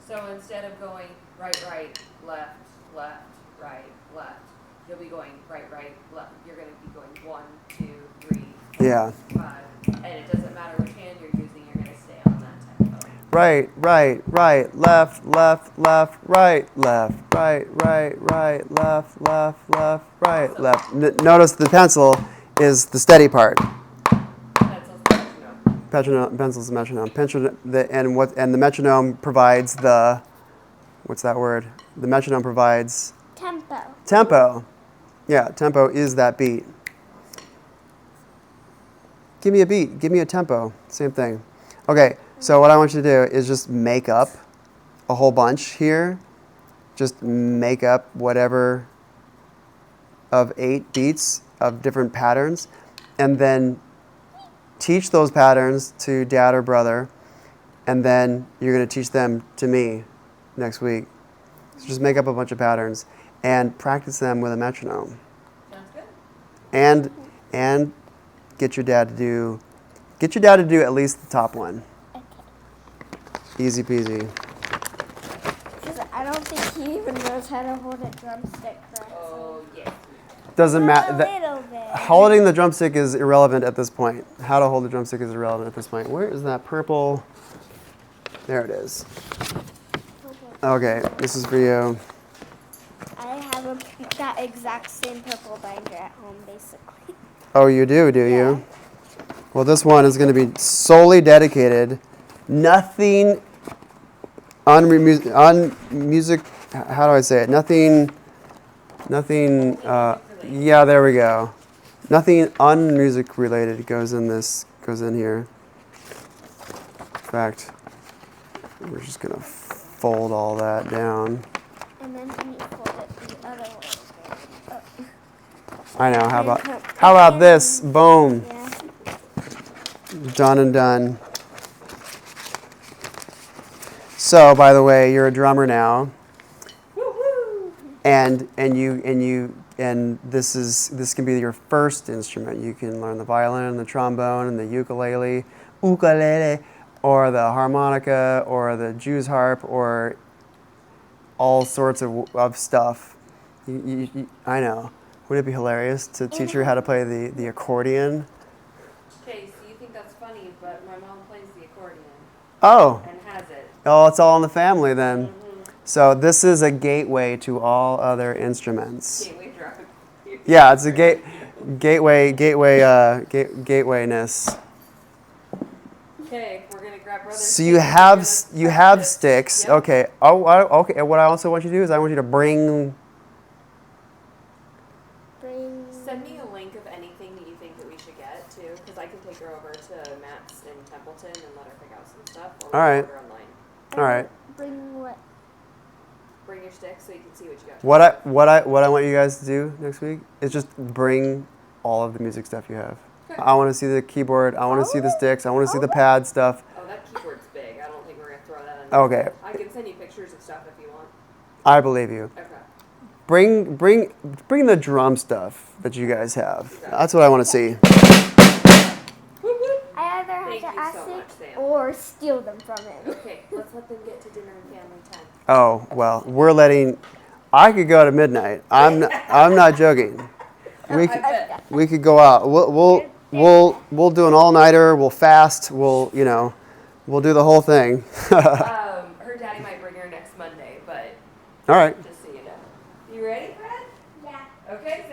So instead of going right, left, right, left, you'll be going right, left. You're going to be going 1, 2, 3, 4, Yeah. 5. And it doesn't matter which hand you're using, you're going to stay on that tempo. Right, left, left, right, right, left. Notice the pencil is the steady part. Pencil's the metronome. Pencil's the metronome. And the metronome provides the, what's that word? The metronome provides Tempo. tempo. Yeah, tempo is that beat. Give me a beat. Give me a tempo. Same thing. Okay, so what I want you to do is just make up a whole bunch here. Just make up whatever of 8 beats of different patterns, and then teach those patterns to dad or brother, and then you're going to teach them to me next week. So just make up a bunch of patterns and practice them with a metronome. Sounds good. And get your dad to do at least the top one. Easy peasy. Because I don't think he even knows how to hold a drumstick correctly. Oh, yeah. Doesn't A matter. little bit. Holding the drumstick is irrelevant at this point. How to hold the drumstick is irrelevant at this point. Where is that purple? There it is. Okay, this is for you. I have that exact same purple binder at home, basically. Oh, you do you? Well, this one is going to be solely dedicated. Nothing music. How do I say it? Nothing. Yeah, there we go. Nothing unmusic related goes in here. In fact, we're just gonna fold all that down. And then when you fold it the other way. I know. How about this? Boom. Yeah. Done and done. So, by the way, you're a drummer now. Woo-hoo! And this can be your first instrument. You can learn the violin, the trombone, and the ukulele, or the harmonica, or the Jew's harp, or all sorts of stuff. I know. Would it be hilarious to teach her how to play the accordion? Okay, so you think that's funny, but my mom plays the accordion Oh, and has it. oh, it's all in the family then. Mm-hmm. So this is a gateway to all other instruments. Gateway drug. Yeah, it's a gatewayness. Okay, we're gonna grab brother's So you have sticks. Yep. Okay. Okay. What I also want you to do is I want you to bring. Send me a link of anything that you think that we should get too, because I can take her over to Matt's in Templeton and let her pick out some stuff. Or we All can right. order online. All right. Bring what? Bring your stick so you can see what you got. What I want you guys to do next week is just bring all of the music stuff you have. Okay. I want to see the keyboard. I want to see the sticks. I want to see the pad stuff. Oh, that keyboard's big. I don't think we're gonna throw that in. Okay. I can send you pictures of stuff if you want. I believe you. Okay. Bring the drum stuff that you guys have. Okay. That's what I want to see. Whoop, whoop. I either have Thank to you ask so it much, Sam. or steal them from him. Okay, let's let them get to dinner and family time. Oh well, I could go to midnight. I'm not joking. I bet. We could go out. We'll do an all-nighter. We'll fast. We'll do the whole thing. Her daddy might bring her next Monday, but All right. just so you know. You ready, Fred? Yeah. Okay,